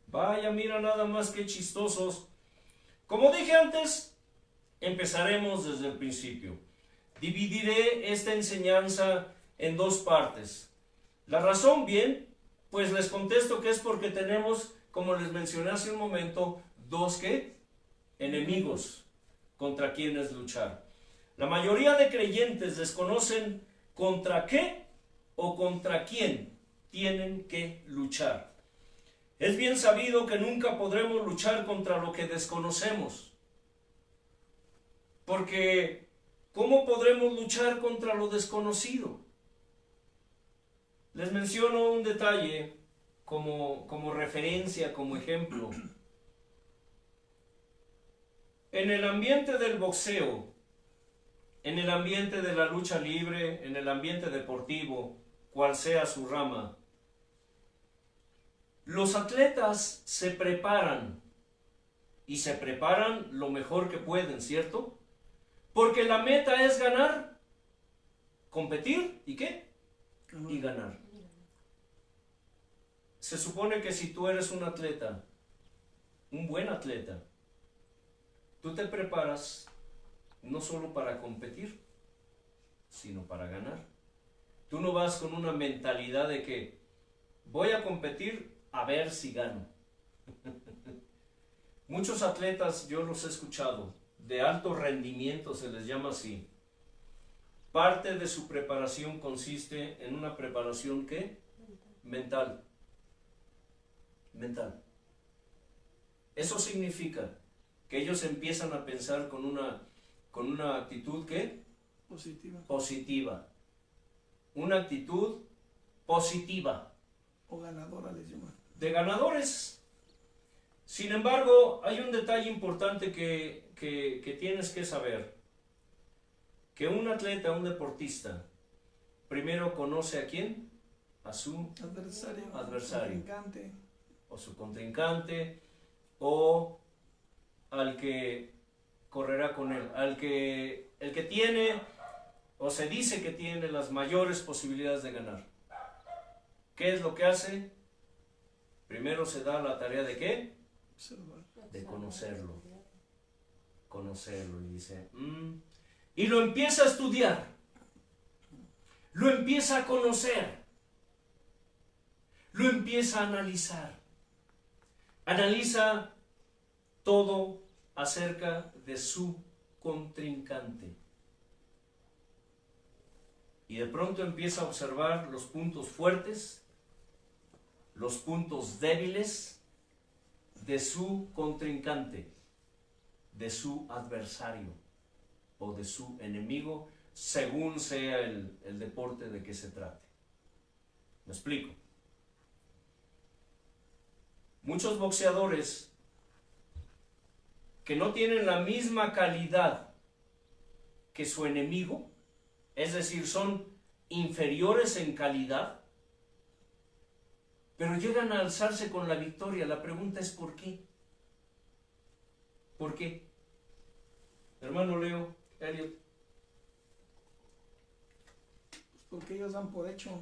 Vaya, mira nada más que chistosos. Como dije antes, empezaremos desde el principio. Dividiré esta enseñanza en dos partes. La razón, bien, pues les contesto que es porque tenemos, como les mencioné hace un momento, dos ¿qué? Enemigos contra quienes luchar. La mayoría de creyentes desconocen contra qué o contra quién tienen que luchar. Es bien sabido que nunca podremos luchar contra lo que desconocemos. Porque, ¿cómo podremos luchar contra lo desconocido? Les menciono un detalle como referencia, como ejemplo. En el ambiente del boxeo, en el ambiente de la lucha libre, en el ambiente deportivo, cual sea su rama, los atletas se preparan y se preparan lo mejor que pueden, ¿cierto? Porque la meta es ganar, competir y ¿qué? Y ganar. Se supone que si tú eres un atleta, un buen atleta, tú te preparas no solo para competir, sino para ganar. Tú no vas con una mentalidad de que voy a competir a ver si gano. Muchos atletas, yo los he escuchado, de alto rendimiento se les llama así. Parte de su preparación consiste en una preparación ¿qué? Mental. Mental. Eso significa que ellos empiezan a pensar con una actitud ¿qué? Positiva. Positiva. Una actitud positiva. O ganadora les llaman. De ganadores. Sin embargo, hay un detalle importante que tienes que saber. Que un atleta, un deportista, primero conoce a quién, a su adversario. Contrincante. O su contrincante, o al que correrá con él, el que tiene, o se dice que tiene las mayores posibilidades de ganar. ¿Qué es lo que hace? Primero se da la tarea de ¿qué? Observar. De conocerlo. Conocerlo y dice, y lo empieza a estudiar, lo empieza a conocer, lo empieza a analizar. Analiza todo acerca de su contrincante. Y de pronto empieza a observar los puntos fuertes, los puntos débiles de su contrincante, de su adversario o de su enemigo, según sea el deporte de que se trate. ¿Me explico? Muchos boxeadores que no tienen la misma calidad que su enemigo, es decir, son inferiores en calidad, pero llegan a alzarse con la victoria. La pregunta es ¿por qué? ¿Por qué? Hermano Leo, Elliot. Pues porque ellos dan por hecho.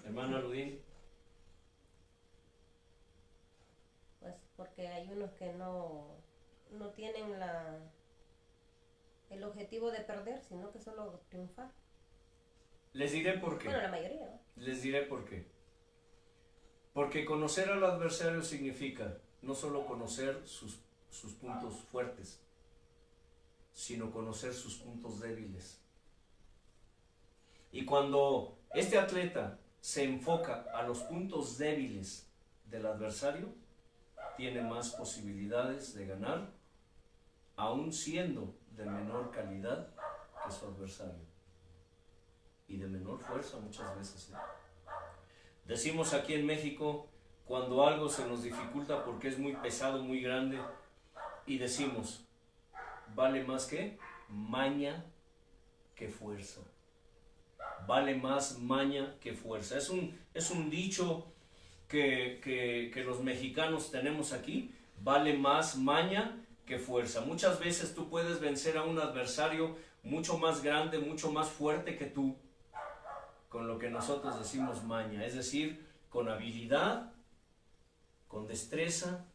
Hermana Ludín. Pues porque hay unos que no tienen el objetivo de perder, sino que solo triunfar. Les diré por qué. Bueno, la mayoría, ¿no? Les diré por qué. Porque conocer al adversario significa no solo conocer sus puntos fuertes, sino conocer sus puntos débiles. Y cuando este atleta se enfoca a los puntos débiles del adversario, tiene más posibilidades de ganar, aun siendo de menor calidad que su adversario y de menor fuerza muchas veces. Decimos aquí en México, cuando algo se nos dificulta porque es muy pesado, muy grande, y decimos, vale más que maña que fuerza. Vale más maña que fuerza. Es un dicho que los mexicanos tenemos aquí. Vale más maña que fuerza. Muchas veces tú puedes vencer a un adversario mucho más grande, mucho más fuerte que tú, con lo que nosotros decimos maña, es decir, con habilidad, con destreza,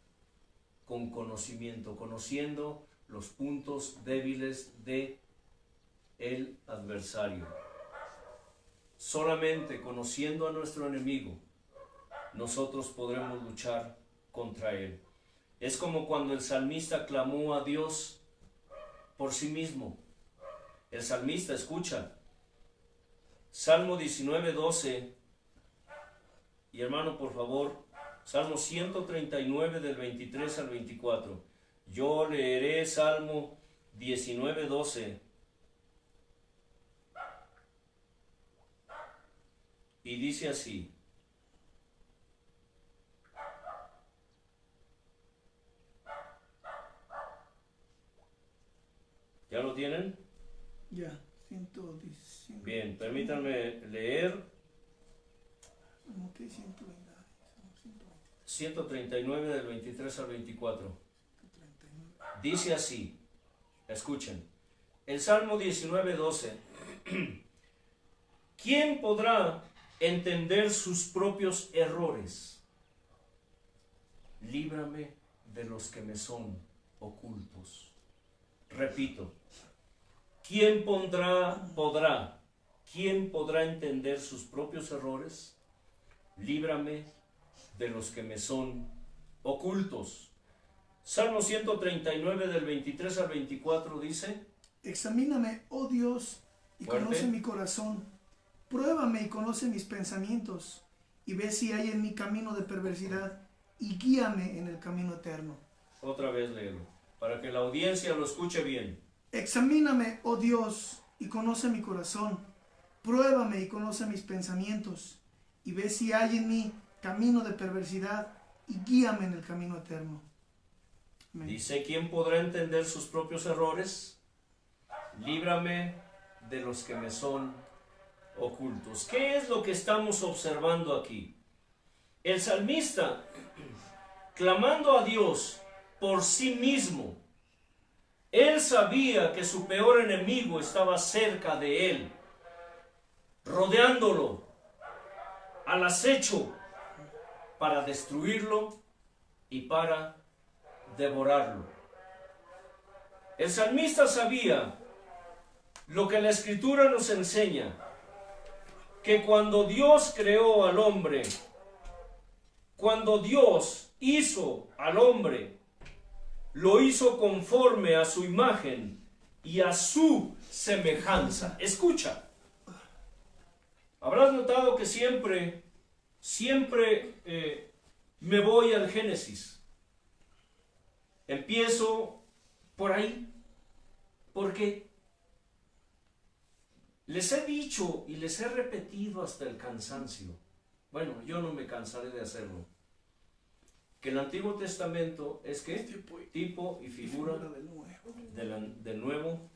con conocimiento, conociendo los puntos débiles de el adversario. solamente conociendo a nuestro enemigo, nosotros podremos luchar contra él. Es como cuando el salmista clamó a Dios por sí mismo. El salmista, escucha, Salmo 19:12, y hermano, por favor, Salmo 139 del 23 al 24. Yo leeré Salmo 19:12. Y dice así: ¿ya lo tienen? Ya, 110. Bien, permítanme leer 139 del 23 al 24. Dice así, escuchen, el Salmo 19:12. ¿Quién podrá entender sus propios errores? Líbrame de los que me son ocultos. Repito, ¿quién podrá entender sus propios errores? Líbrame de los que me son ocultos. Salmo 139 del 23 al 24 dice: examíname, oh Dios, y fuerte, conoce mi corazón. Pruébame y conoce mis pensamientos, y ve si hay en mi camino de perversidad, y guíame en el camino eterno. Otra vez léelo, para que la audiencia lo escuche bien. Examíname, oh Dios, y conoce mi corazón. Pruébame y conoce mis pensamientos, y ve si hay en mí camino de perversidad, y guíame en el camino eterno. Amén. Dice: ¿quién podrá entender sus propios errores? Líbrame de los que me son ocultos. ¿Qué es lo que estamos observando aquí? El salmista, clamando a Dios por sí mismo, él sabía que su peor enemigo estaba cerca de él, rodeándolo, al acecho, para destruirlo y para devorarlo. El salmista sabía lo que la Escritura nos enseña, que cuando Dios creó al hombre, cuando Dios hizo al hombre, lo hizo conforme a su imagen y a su semejanza. Escucha, habrás notado que siempre me voy al Génesis. Empiezo por ahí. ¿Por qué? Les he dicho y les he repetido hasta el cansancio. Bueno, yo no me cansaré de hacerlo. Que el Antiguo Testamento es ¿qué? Tipo y figura del Nuevo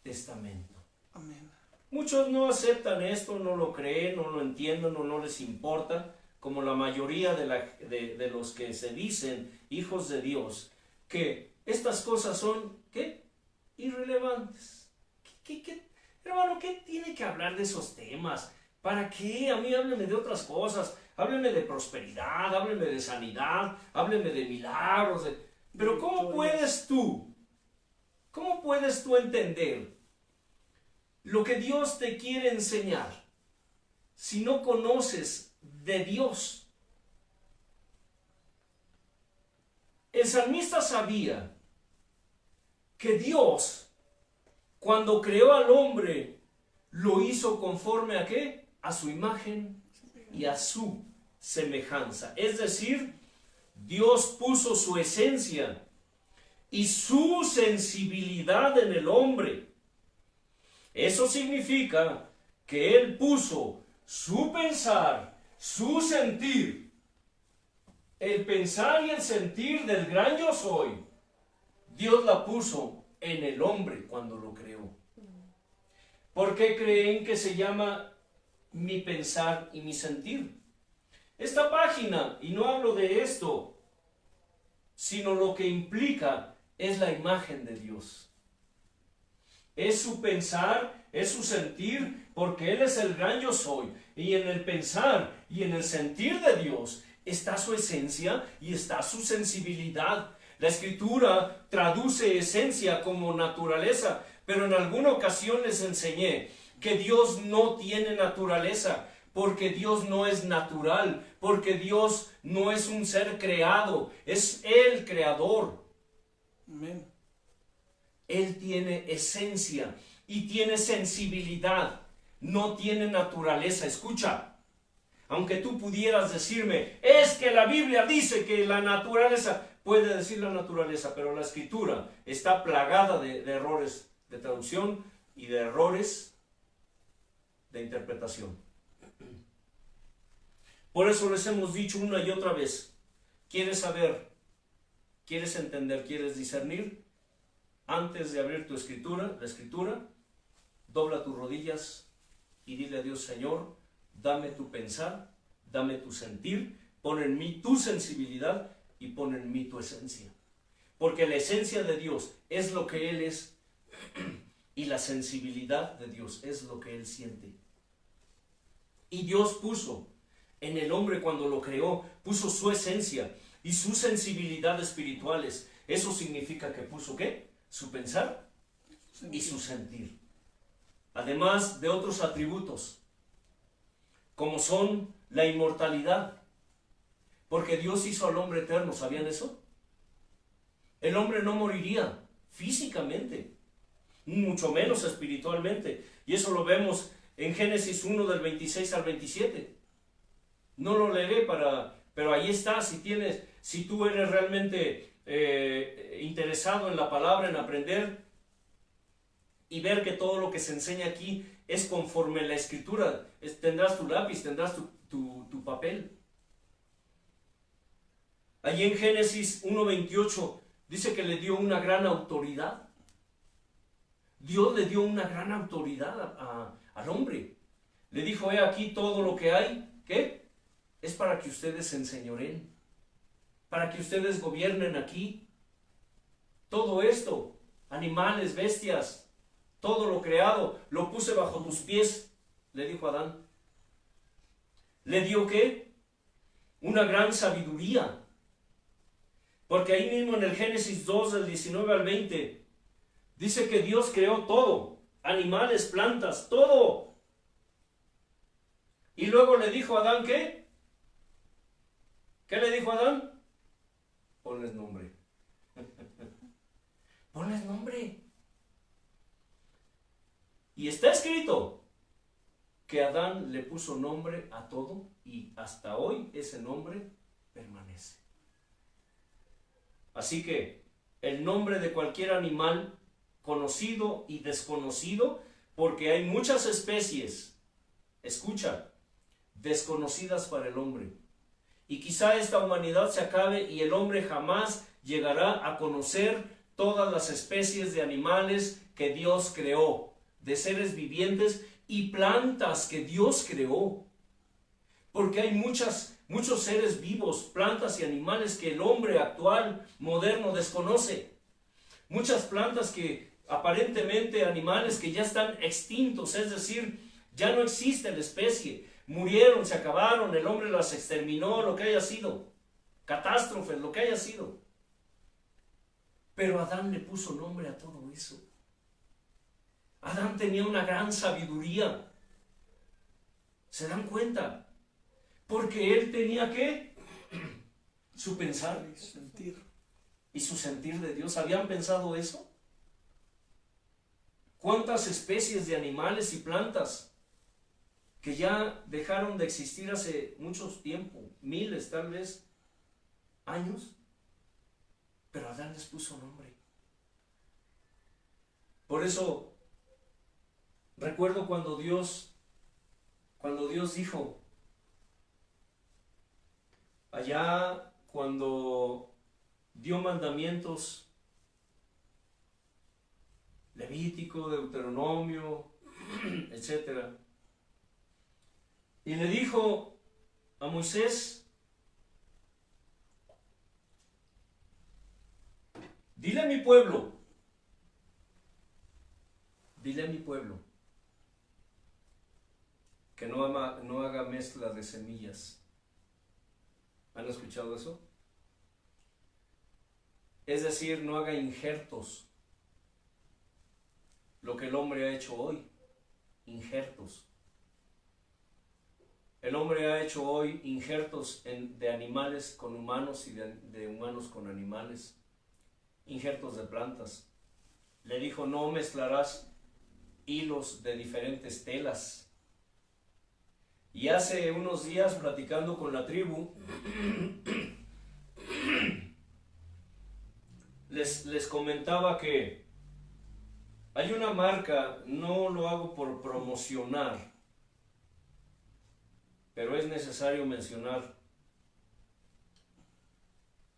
Testamento. Amén. Muchos no aceptan esto, no lo creen, no lo entienden o no les importa, como la mayoría de los que se dicen hijos de Dios, que estas cosas son ¿qué? Irrelevantes. Hermano, ¿qué tiene que hablar de esos temas? ¿Para qué? A mí hábleme de otras cosas. Hábleme de prosperidad, hábleme de sanidad, hábleme de milagros. Pero ¿cómo puedes tú entender lo que Dios te quiere enseñar si no conoces de Dios? El salmista sabía que Dios, cuando creó al hombre, lo hizo conforme ¿a qué? A su imagen y a su semejanza. Es decir, Dios puso su esencia y su sensibilidad en el hombre. Eso significa que Él puso su pensar, su sentir, el pensar y el sentir del gran yo soy. Dios la puso en el hombre cuando lo creó. ¿Por qué creen que se llama mi pensar y mi sentir? Esta página, y no hablo de esto, sino lo que implica es la imagen de Dios. Es su pensar, es su sentir, porque Él es el gran yo soy. Y en el pensar y en el sentir de Dios está su esencia y está su sensibilidad. La Escritura traduce esencia como naturaleza, pero en alguna ocasión les enseñé que Dios no tiene naturaleza, porque Dios no es natural, porque Dios no es un ser creado, es el creador. Amén. Él tiene esencia y tiene sensibilidad, no tiene naturaleza. Escucha, aunque tú pudieras decirme, es que la Biblia dice que la naturaleza, puede decir la naturaleza, pero la escritura está plagada de errores de traducción y de errores de interpretación. Por eso les hemos dicho una y otra vez, ¿quieres saber? ¿Quieres entender? ¿Quieres discernir? Antes de abrir tu escritura, la escritura, dobla tus rodillas y dile a Dios, Señor, dame tu pensar, dame tu sentir, pon en mí tu sensibilidad y pon en mí tu esencia. Porque la esencia de Dios es lo que Él es y la sensibilidad de Dios es lo que Él siente. Y Dios puso en el hombre cuando lo creó, puso su esencia y su sensibilidad espirituales. Eso significa que puso ¿qué? Su pensar y su sentir. Además de otros atributos, como son la inmortalidad. Porque Dios hizo al hombre eterno, ¿sabían eso? El hombre no moriría físicamente, mucho menos espiritualmente. Y eso lo vemos en Génesis 1 del 26 al 27. No lo leeré pero ahí está, si tú eres realmente interesado en la palabra, en aprender y ver que todo lo que se enseña aquí es conforme a la escritura, tendrás tu lápiz, tendrás tu papel. Allí en Génesis 1:28 dice que le dio una gran autoridad. Dios le dio una gran autoridad al hombre. Le dijo, aquí todo lo que hay, ¿qué? Es para que ustedes se enseñoreen, para que ustedes gobiernen aquí. Todo esto, animales, bestias, todo lo creado, lo puse bajo tus pies, le dijo a Adán. ¿Le dio qué? Una gran sabiduría. Porque ahí mismo en el Génesis 2, del 19 al 20, dice que Dios creó todo, animales, plantas, todo. Y luego le dijo a Adán, ¿qué? ¿Qué le dijo a Adán? Ponles nombre. Ponles nombre. Y está escrito que Adán le puso nombre a todo y hasta hoy ese nombre permanece. Así que el nombre de cualquier animal conocido y desconocido, porque hay muchas especies, escucha, desconocidas para el hombre. Y quizá esta humanidad se acabe y el hombre jamás llegará a conocer todas las especies de animales que Dios creó, de seres vivientes y plantas que Dios creó. Porque hay muchos seres vivos, plantas y animales que el hombre actual, moderno, desconoce. Muchas plantas que aparentemente, animales que ya están extintos, es decir, ya no existe la especie. Murieron, se acabaron, el hombre las exterminó, lo que haya sido, catástrofes, lo que haya sido. Pero Adán le puso nombre a todo eso. Adán tenía una gran sabiduría. ¿Se dan cuenta? Porque él tenía ¿qué? Su pensar y su sentir de Dios. ¿Habían pensado eso? ¿Cuántas especies de animales y plantas que ya dejaron de existir hace mucho tiempo, miles tal vez, años? Pero Adán les puso nombre. Por eso, recuerdo cuando Dios dijo, allá cuando dio mandamientos, Levítico, Deuteronomio, etc. Y le dijo a Moisés, dile a mi pueblo, que no haga mezcla de semillas. ¿Han escuchado eso? Es decir, no haga injertos, lo que el hombre ha hecho hoy. injertos. El hombre ha hecho hoy injertos de animales con humanos y de humanos con animales, injertos de plantas. Le dijo, no mezclarás hilos de diferentes telas. Y hace unos días, platicando con la tribu, les comentaba que hay una marca, no lo hago por promocionar, pero es necesario mencionar,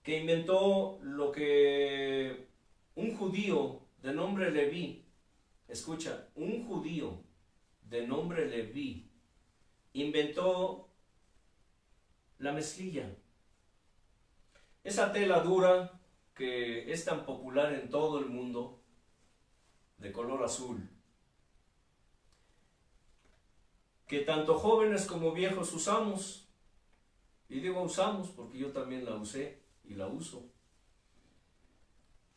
que inventó lo que un judío de nombre Leví, escucha, un judío de nombre Leví inventó la mezclilla. Esa tela dura que es tan popular en todo el mundo, de color azul, que tanto jóvenes como viejos usamos, y digo usamos porque yo también la usé y la uso.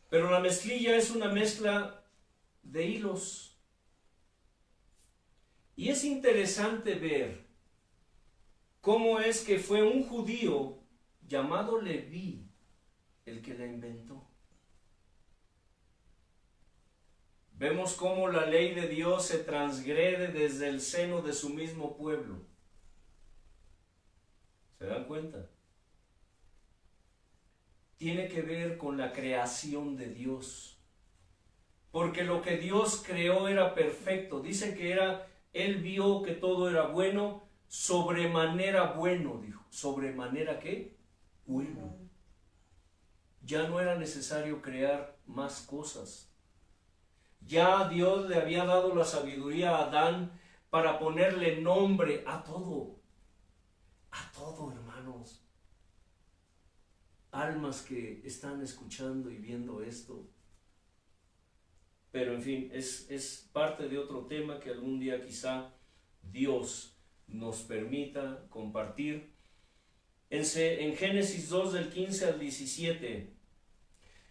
Pero la mezclilla es una mezcla de hilos. Y es interesante ver cómo es que fue un judío llamado Leví el que la inventó. Vemos cómo la ley de Dios se transgrede desde el seno de su mismo pueblo. ¿Se dan cuenta? Tiene que ver con la creación de Dios. Porque lo que Dios creó era perfecto. Dice que Él vio que todo era bueno, sobremanera bueno, dijo. ¿Sobremanera qué? Bueno. Ya no era necesario crear más cosas. Ya Dios le había dado la sabiduría a Adán para ponerle nombre a todo. A todo, hermanos. Almas que están escuchando y viendo esto. Pero en fin, es parte de otro tema que algún día quizá Dios nos permita compartir. En Génesis 2 del 15 al 17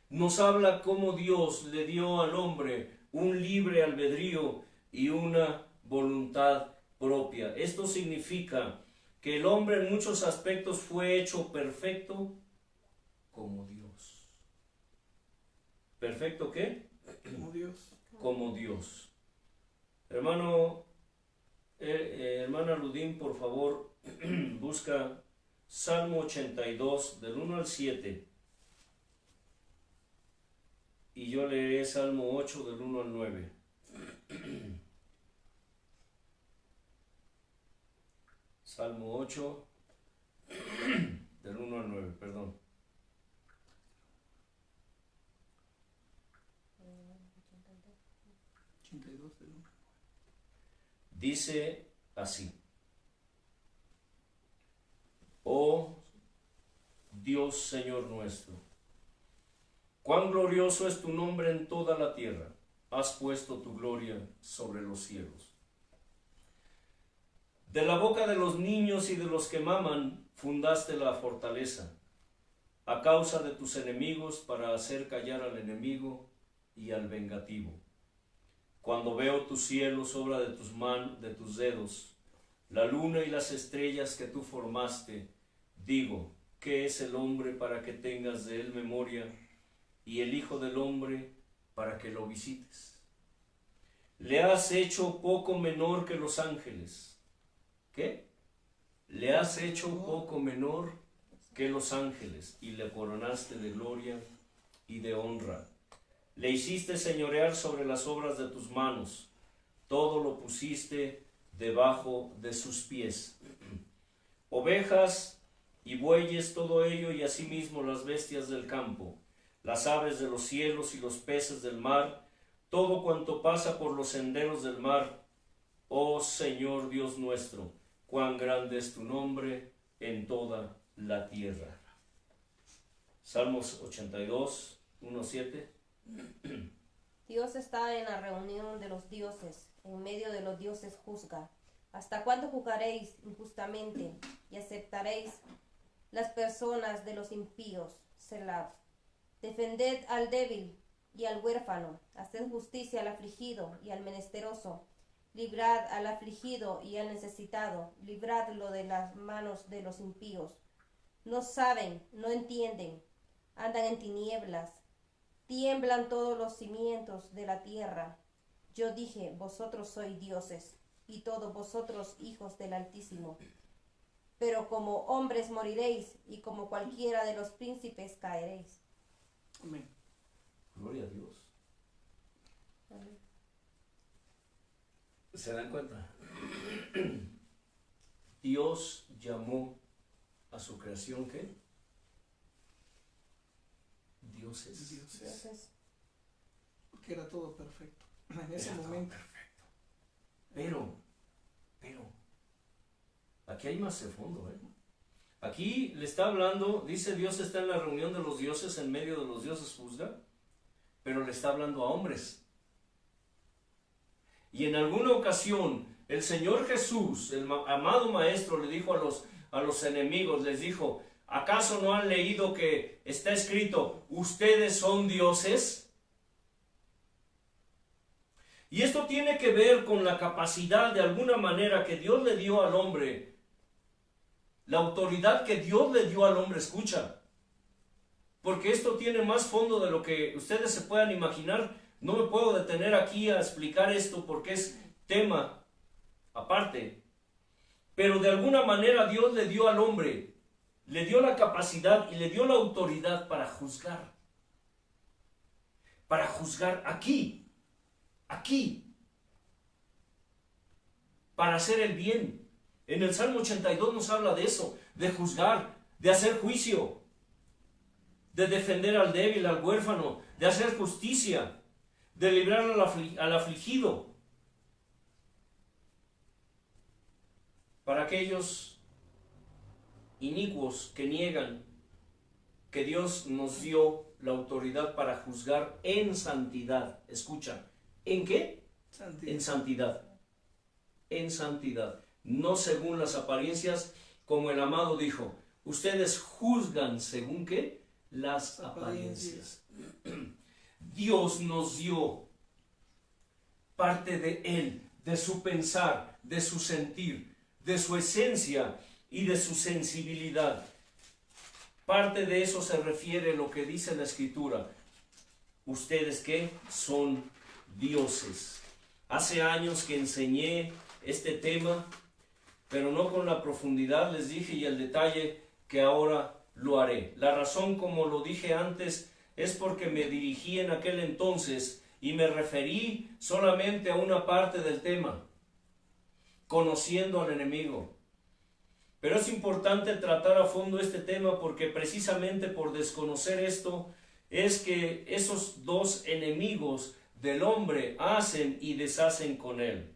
nos habla cómo Dios le dio al hombre un libre albedrío y una voluntad propia. Esto significa que el hombre en muchos aspectos fue hecho perfecto como Dios. ¿Perfecto qué? Como Dios. Como Dios. Hermano, hermana Ludín, por favor, busca Salmo 82, del 1 al 7. Y yo leeré Salmo 8, del 1 al 9. Salmo 8, del 1 al 9, perdón. Dice así: Oh Dios Señor nuestro, cuán glorioso es tu nombre en toda la tierra, has puesto tu gloria sobre los cielos. De la boca de los niños y de los que maman fundaste la fortaleza, a causa de tus enemigos, para hacer callar al enemigo y al vengativo. Cuando veo tus cielos, obra de tus dedos, la luna y las estrellas que tú formaste, digo, ¿qué es el hombre para que tengas de él memoria, y el hijo del hombre para que lo visites? Le has hecho poco menor que los ángeles. ¿Qué? Le has hecho poco menor que los ángeles, y le coronaste de gloria y de honra. Le hiciste señorear sobre las obras de tus manos, todo lo pusiste debajo de sus pies. Ovejas y bueyes, todo ello, y asimismo las bestias del campo, las aves de los cielos y los peces del mar, todo cuanto pasa por los senderos del mar. Oh Señor Dios nuestro, cuán grande es tu nombre en toda la tierra. Salmos 82, 1-7. Dios está en la reunión de los dioses, en medio de los dioses juzga. ¿Hasta cuándo juzgaréis injustamente y aceptaréis las personas de los impíos? Selah. Defended al débil y al huérfano, haced justicia al afligido y al menesteroso. Librad al afligido y al necesitado, libradlo de las manos de los impíos. No saben, no entienden, andan en tinieblas, tiemblan todos los cimientos de la tierra. Yo dije, vosotros sois dioses, y todos vosotros hijos del Altísimo. Pero como hombres moriréis, y como cualquiera de los príncipes caeréis. Amén. Gloria a Dios. Amén. ¿Se dan cuenta? Dios llamó a su creación, ¿qué? Dioses. Dioses. Porque era todo perfecto en ese momento. Perfecto. Pero, aquí hay más de fondo, ¿eh? Aquí le está hablando, dice Dios está en la reunión de los dioses, en medio de los dioses juzga, pero le está hablando a hombres. Y en alguna ocasión el Señor Jesús, el amado Maestro, le dijo a los enemigos, les dijo, ¿acaso no han leído que está escrito, ustedes son dioses? Y esto tiene que ver con la capacidad de alguna manera que Dios le dio al hombre, la autoridad que Dios le dio al hombre, escucha, porque esto tiene más fondo de lo que ustedes se puedan imaginar. No me puedo detener aquí a explicar esto porque es tema aparte, pero de alguna manera Dios le dio al hombre, le dio la capacidad y le dio la autoridad para juzgar aquí, para hacer el bien. En el Salmo 82 nos habla de eso, de juzgar, de hacer juicio, de defender al débil, al huérfano, de hacer justicia, de librar al afligido. Para aquellos inicuos que niegan que Dios nos dio la autoridad para juzgar en santidad. Escucha, ¿en qué? Santidad. En santidad. En santidad. No según las apariencias, como el amado dijo. Ustedes juzgan según ¿qué? Las apariencias. Dios nos dio parte de Él, de su pensar, de su sentir, de su esencia y de su sensibilidad. Parte de eso se refiere a lo que dice la Escritura. Ustedes ¿qué? Son dioses. Hace años que enseñé este tema, pero no con la profundidad, les dije, y el detalle que ahora lo haré. La razón, como lo dije antes, es porque me dirigí en aquel entonces y me referí solamente a una parte del tema, conociendo al enemigo. Pero es importante tratar a fondo este tema porque precisamente por desconocer esto es que esos dos enemigos del hombre hacen y deshacen con él.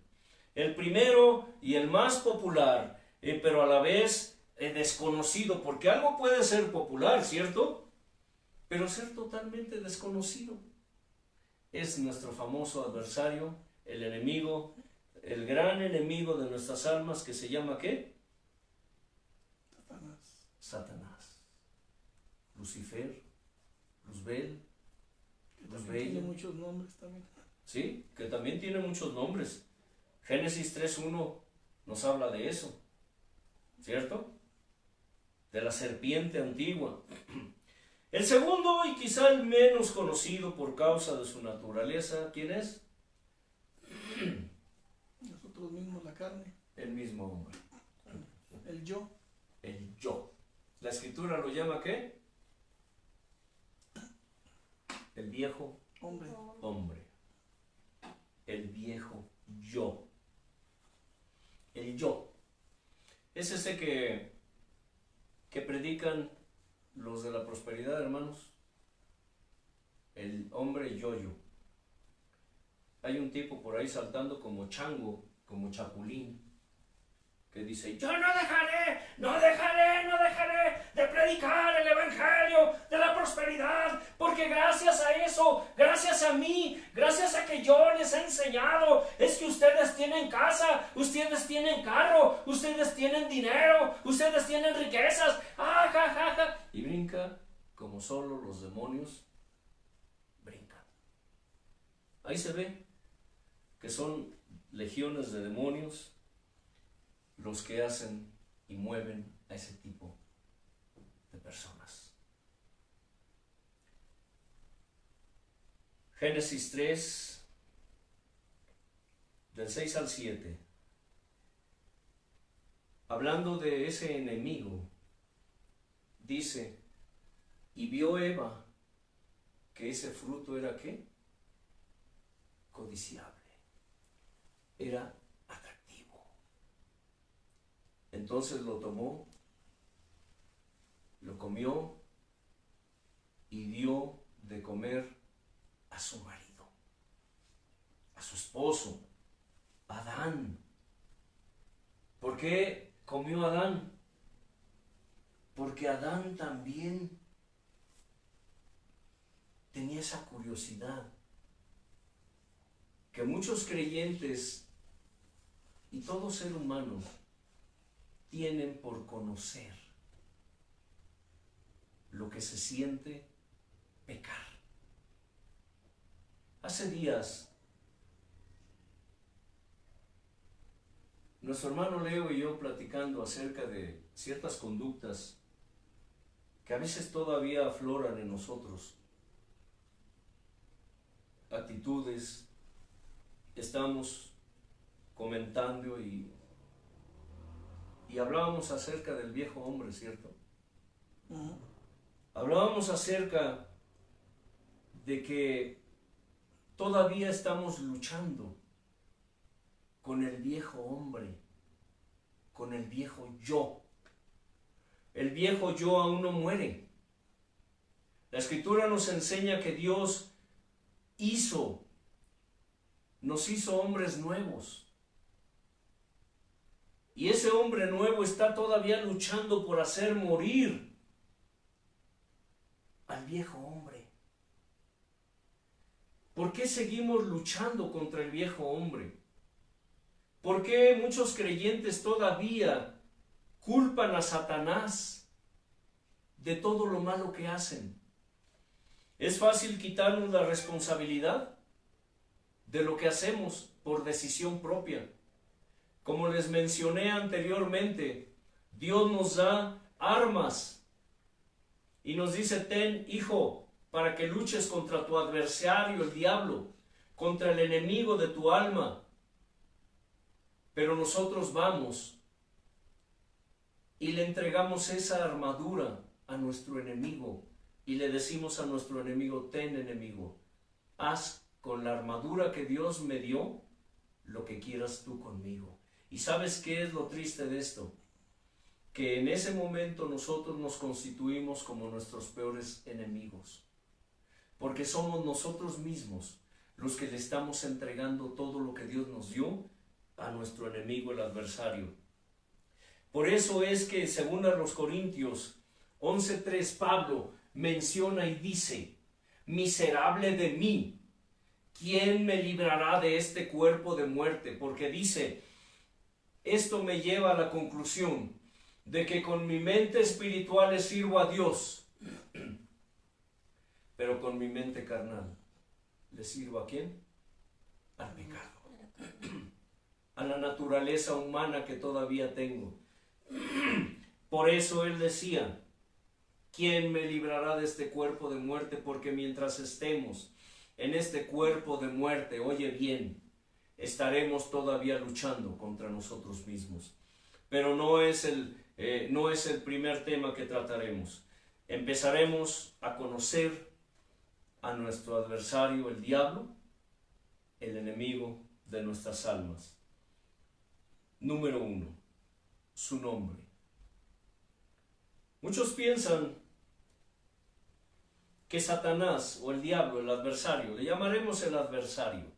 El primero y el más popular, pero a la vez desconocido, porque algo puede ser popular, ¿cierto? Pero ser totalmente desconocido. Es nuestro famoso adversario, el enemigo, el gran enemigo de nuestras almas que se llama ¿qué? Satanás. Lucifer, Luzbel, Tiene muchos nombres también. Sí, que también tiene muchos nombres. Génesis 3:1 nos habla de eso, ¿cierto? De la serpiente antigua. El segundo y quizá el menos conocido por causa de su naturaleza, ¿quién es? Nosotros mismos, la carne. El mismo hombre. El yo. El yo. La Escritura lo llama ¿qué? El viejo hombre. El viejo yo. El yo. Es ese que predican los de la prosperidad, hermanos. El hombre yo-yo. Hay un tipo por ahí saltando como chango, como chapulín, que dice, yo no dejaré de predicar el evangelio de la prosperidad, porque gracias a eso, gracias a mí, gracias a que yo les he enseñado, es que ustedes tienen casa, ustedes tienen carro, ustedes tienen dinero, ustedes tienen riquezas, y brinca como solo los demonios brincan. Ahí se ve que son legiones de demonios los que hacen y mueven a ese tipo de personas. Génesis 3, del 6 al 7, hablando de ese enemigo, dice, y vio Eva que ese fruto era ¿qué? Codiciable, era atractivo. Entonces lo tomó, lo comió y dio de comer a su marido, a su esposo, Adán. ¿Por qué comió Adán? Porque Adán también tenía esa curiosidad que muchos creyentes y todo ser humano tienen por conocer lo que se siente pecar. Hace días, nuestro hermano Leo y yo platicando acerca de ciertas conductas que a veces todavía afloran en nosotros, actitudes, estamos comentando y hablábamos acerca del viejo hombre, ¿cierto? Hablábamos acerca de que todavía estamos luchando con el viejo hombre, con el viejo yo. El viejo yo aún no muere. La Escritura nos enseña que Dios nos hizo hombres nuevos. Y ese hombre nuevo está todavía luchando por hacer morir al viejo hombre. ¿Por qué seguimos luchando contra el viejo hombre? ¿Por qué muchos creyentes todavía culpan a Satanás de todo lo malo que hacen? Es fácil quitarnos la responsabilidad de lo que hacemos por decisión propia. Como les mencioné anteriormente, Dios nos da armas y nos dice, ten, hijo, para que luches contra tu adversario, el diablo, contra el enemigo de tu alma. Pero nosotros vamos y le entregamos esa armadura a nuestro enemigo y le decimos a nuestro enemigo, ten, enemigo, haz con la armadura que Dios me dio lo que quieras tú conmigo. ¿Y sabes qué es lo triste de esto? Que en ese momento nosotros nos constituimos como nuestros peores enemigos, porque somos nosotros mismos los que le estamos entregando todo lo que Dios nos dio a nuestro enemigo, el adversario. Por eso es que según a los Corintios 11:3, Pablo menciona y dice, miserable de mí, ¿quién me librará de este cuerpo de muerte? Porque dice, esto me lleva a la conclusión de que con mi mente espiritual le sirvo a Dios, pero con mi mente carnal le sirvo ¿a quién? Al pecado, a la naturaleza humana que todavía tengo. Por eso él decía, ¿quién me librará de este cuerpo de muerte? Porque mientras estemos en este cuerpo de muerte, oye bien, estaremos todavía luchando contra nosotros mismos. Pero no es el primer tema que trataremos. Empezaremos a conocer a nuestro adversario, el diablo, el enemigo de nuestras almas. Número 1, su nombre. Muchos piensan que Satanás o el diablo, el adversario, le llamaremos el adversario,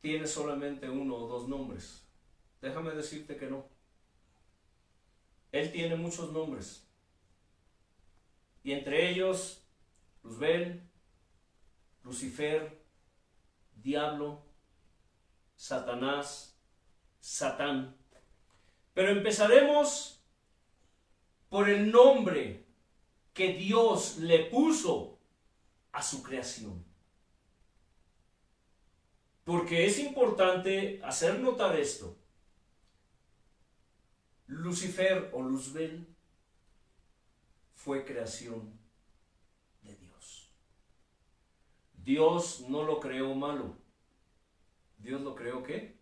tiene solamente uno o dos nombres. Déjame decirte que no. Él tiene muchos nombres. Y entre ellos, Luzbel, Lucifer, Diablo, Satanás, Satán. Pero empezaremos por el nombre que Dios le puso a su creación. Porque es importante hacer notar esto. Lucifer o Luzbel fue creación de Dios. Dios no lo creó malo. ¿Dios lo creó qué?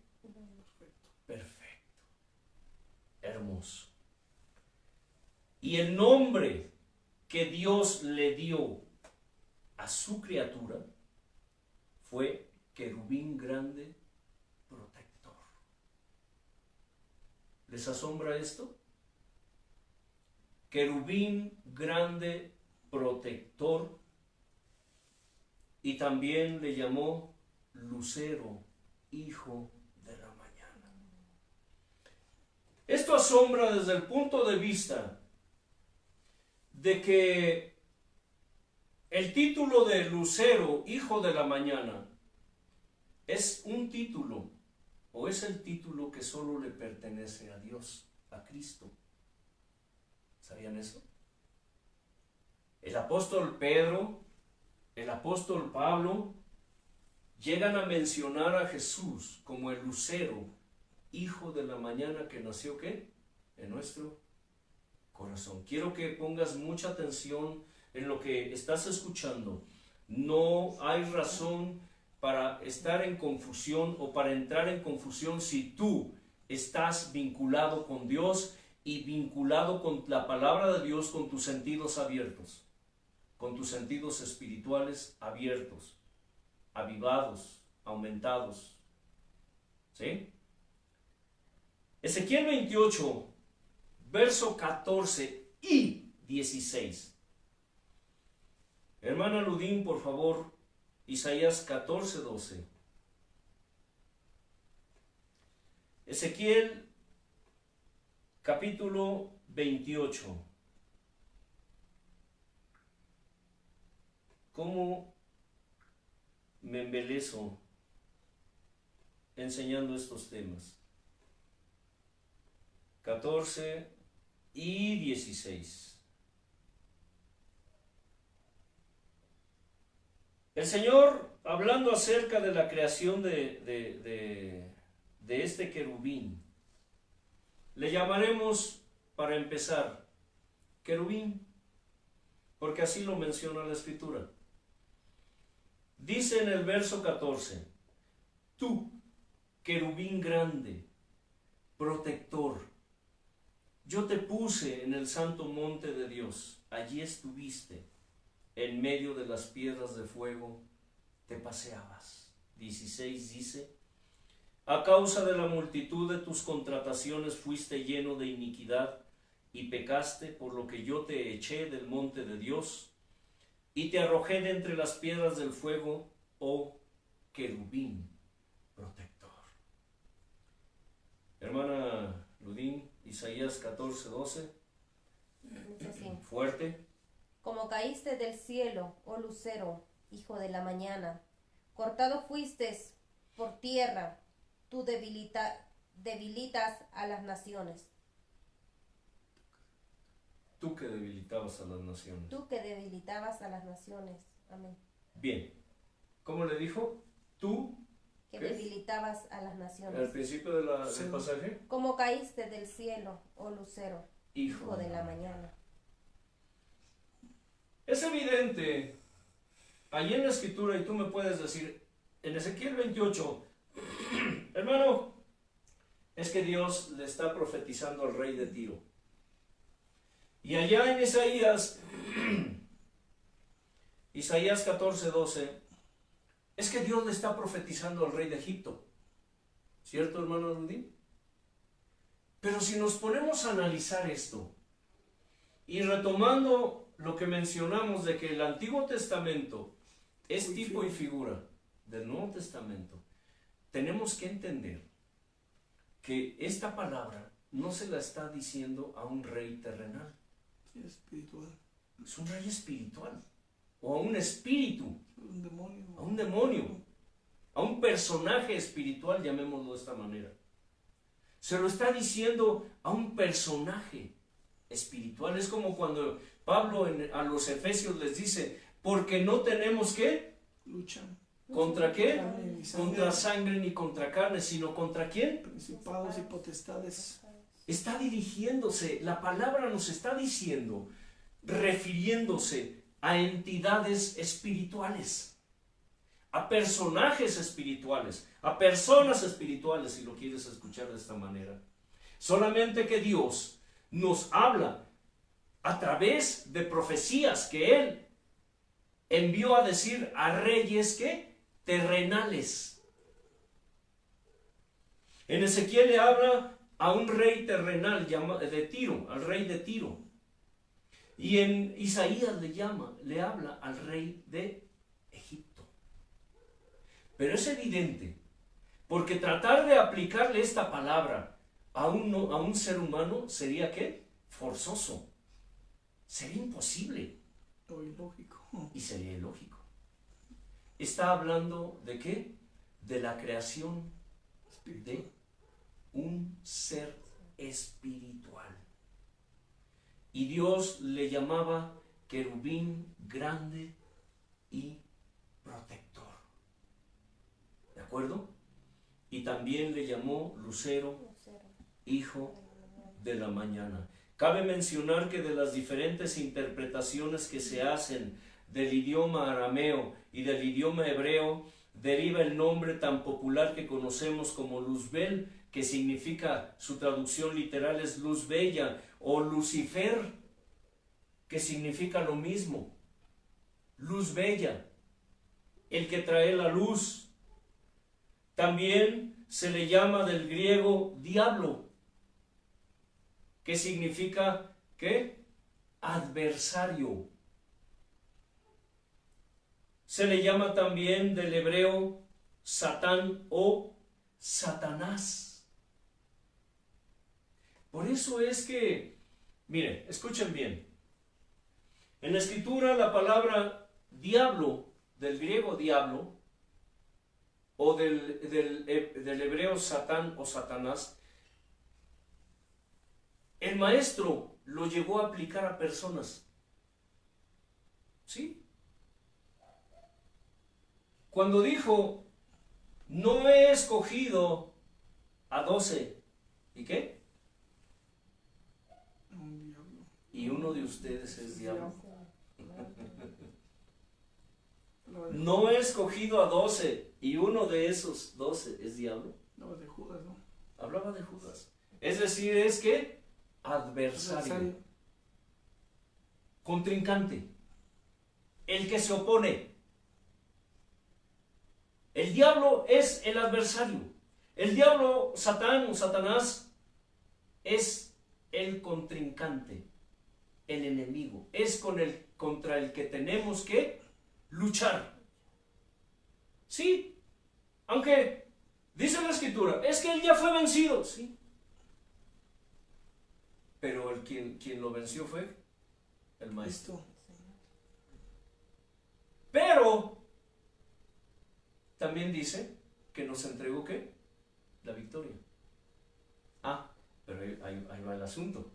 Perfecto. Hermoso. Y el nombre que Dios le dio a su criatura fue querubín grande protector. ¿Les asombra esto? Querubín grande protector, y también le llamó lucero, hijo de la mañana. Esto asombra desde el punto de vista de que el título de lucero, hijo de la mañana, es un título, o es el título que solo le pertenece a Dios, a Cristo. ¿Sabían eso? El apóstol Pedro, el apóstol Pablo, llegan a mencionar a Jesús como el lucero, hijo de la mañana, que nació ¿qué? En nuestro corazón. Quiero que pongas mucha atención en lo que estás escuchando. No hay razón para estar en confusión o para entrar en confusión si tú estás vinculado con Dios y vinculado con la palabra de Dios, con tus sentidos abiertos, con tus sentidos espirituales abiertos, avivados, aumentados. ¿Sí? Ezequiel 28, verso 14 y 16. Hermana Ludín, por favor, Isaías 14, 12. Ezequiel capítulo 28. ¿Cómo me embelezo enseñando estos temas? 14 y 16. El Señor, hablando acerca de la creación de este querubín, le llamaremos, para empezar, querubín, porque así lo menciona la Escritura. Dice en el verso 14, tú, querubín grande, protector, yo te puse en el santo monte de Dios, allí estuviste, en medio de las piedras de fuego te paseabas. 16 dice, a causa de la multitud de tus contrataciones fuiste lleno de iniquidad y pecaste, por lo que yo te eché del monte de Dios y te arrojé de entre las piedras del fuego, oh querubín protector. Hermana Ludín, Isaías 14, 12. Fuerte. Como caíste del cielo, oh lucero, hijo de la mañana, cortado fuiste por tierra, tú debilitas a las naciones. Tú que debilitabas a las naciones. Tú que debilitabas a las naciones. Amén. Bien. ¿Cómo le dijo? Tú que debilitabas a las naciones. Al principio del pasaje. Como caíste del cielo, oh lucero, hijo de la mañana. Es evidente, allí en la Escritura, y tú me puedes decir, en Ezequiel 28, hermano, es que Dios le está profetizando al rey de Tiro. Y allá en Isaías 14, 12, es que Dios le está profetizando al rey de Egipto. ¿Cierto, hermano Rudín? Pero si nos ponemos a analizar esto, y retomando lo que mencionamos de que el Antiguo Testamento es tipo y figura del Nuevo Testamento, tenemos que entender que esta palabra no se la está diciendo a un rey terrenal. Sí, espiritual. Es un rey espiritual. O a un espíritu. Un demonio. A un demonio. A un personaje espiritual, llamémoslo de esta manera. Se lo está diciendo a un personaje espiritual. Es como cuando Pablo a los Efesios les dice, porque no tenemos que luchar. ¿Contra qué? Carne ni sangre, Contra sangre ni contra carne, sino contra quién. principados y potestades. Está dirigiéndose, la palabra nos está diciendo, refiriéndose a entidades espirituales, a personajes espirituales, a personas espirituales, si lo quieres escuchar de esta manera. Solamente que Dios nos habla a través de profecías que Él envió a decir a reyes que terrenales. En Ezequiel le habla a un rey terrenal de Tiro, al rey de Tiro. Y en Isaías le habla al rey de Egipto. Pero es evidente, porque tratar de aplicarle esta palabra a un ser humano sería ¿qué? Forzoso. Sería imposible. O ilógico. Y sería ilógico. Está hablando ¿de qué? De la creación de un ser espiritual. Y Dios le llamaba querubín grande y protector. ¿De acuerdo? Y también le llamó lucero, hijo de la mañana. Cabe mencionar que de las diferentes interpretaciones que se hacen del idioma arameo y del idioma hebreo, deriva el nombre tan popular que conocemos como Luzbel, que significa, su traducción literal es luz bella, o Lucifer, que significa lo mismo, luz bella, el que trae la luz. También se le llama del griego diablo, que significa, ¿qué? Adversario. Se le llama también del hebreo Satán o Satanás. Por eso es que, miren, escuchen bien. En la escritura la palabra diablo, del griego diablo, o del hebreo Satán o Satanás, el maestro lo llegó a aplicar a personas. ¿Sí? Cuando dijo, no he escogido a 12, ¿y qué? Un diablo. Y uno de ustedes es diablo. Hablaba de- No he escogido a 12 y uno de esos 12 es diablo. hablaba de Judas, ¿no? Hablaba de Judas. Es decir, es que adversario, contrincante, el que se opone. El diablo es el adversario. El diablo, Satán o Satanás, es el contrincante, el enemigo. Es contra el que tenemos que luchar. Sí, aunque dice la escritura, es que él ya fue vencido. Sí. Pero quien lo venció fue el maestro. Esto. Pero también dice que nos entregó ¿qué? La victoria. Ah, pero ahí va el asunto.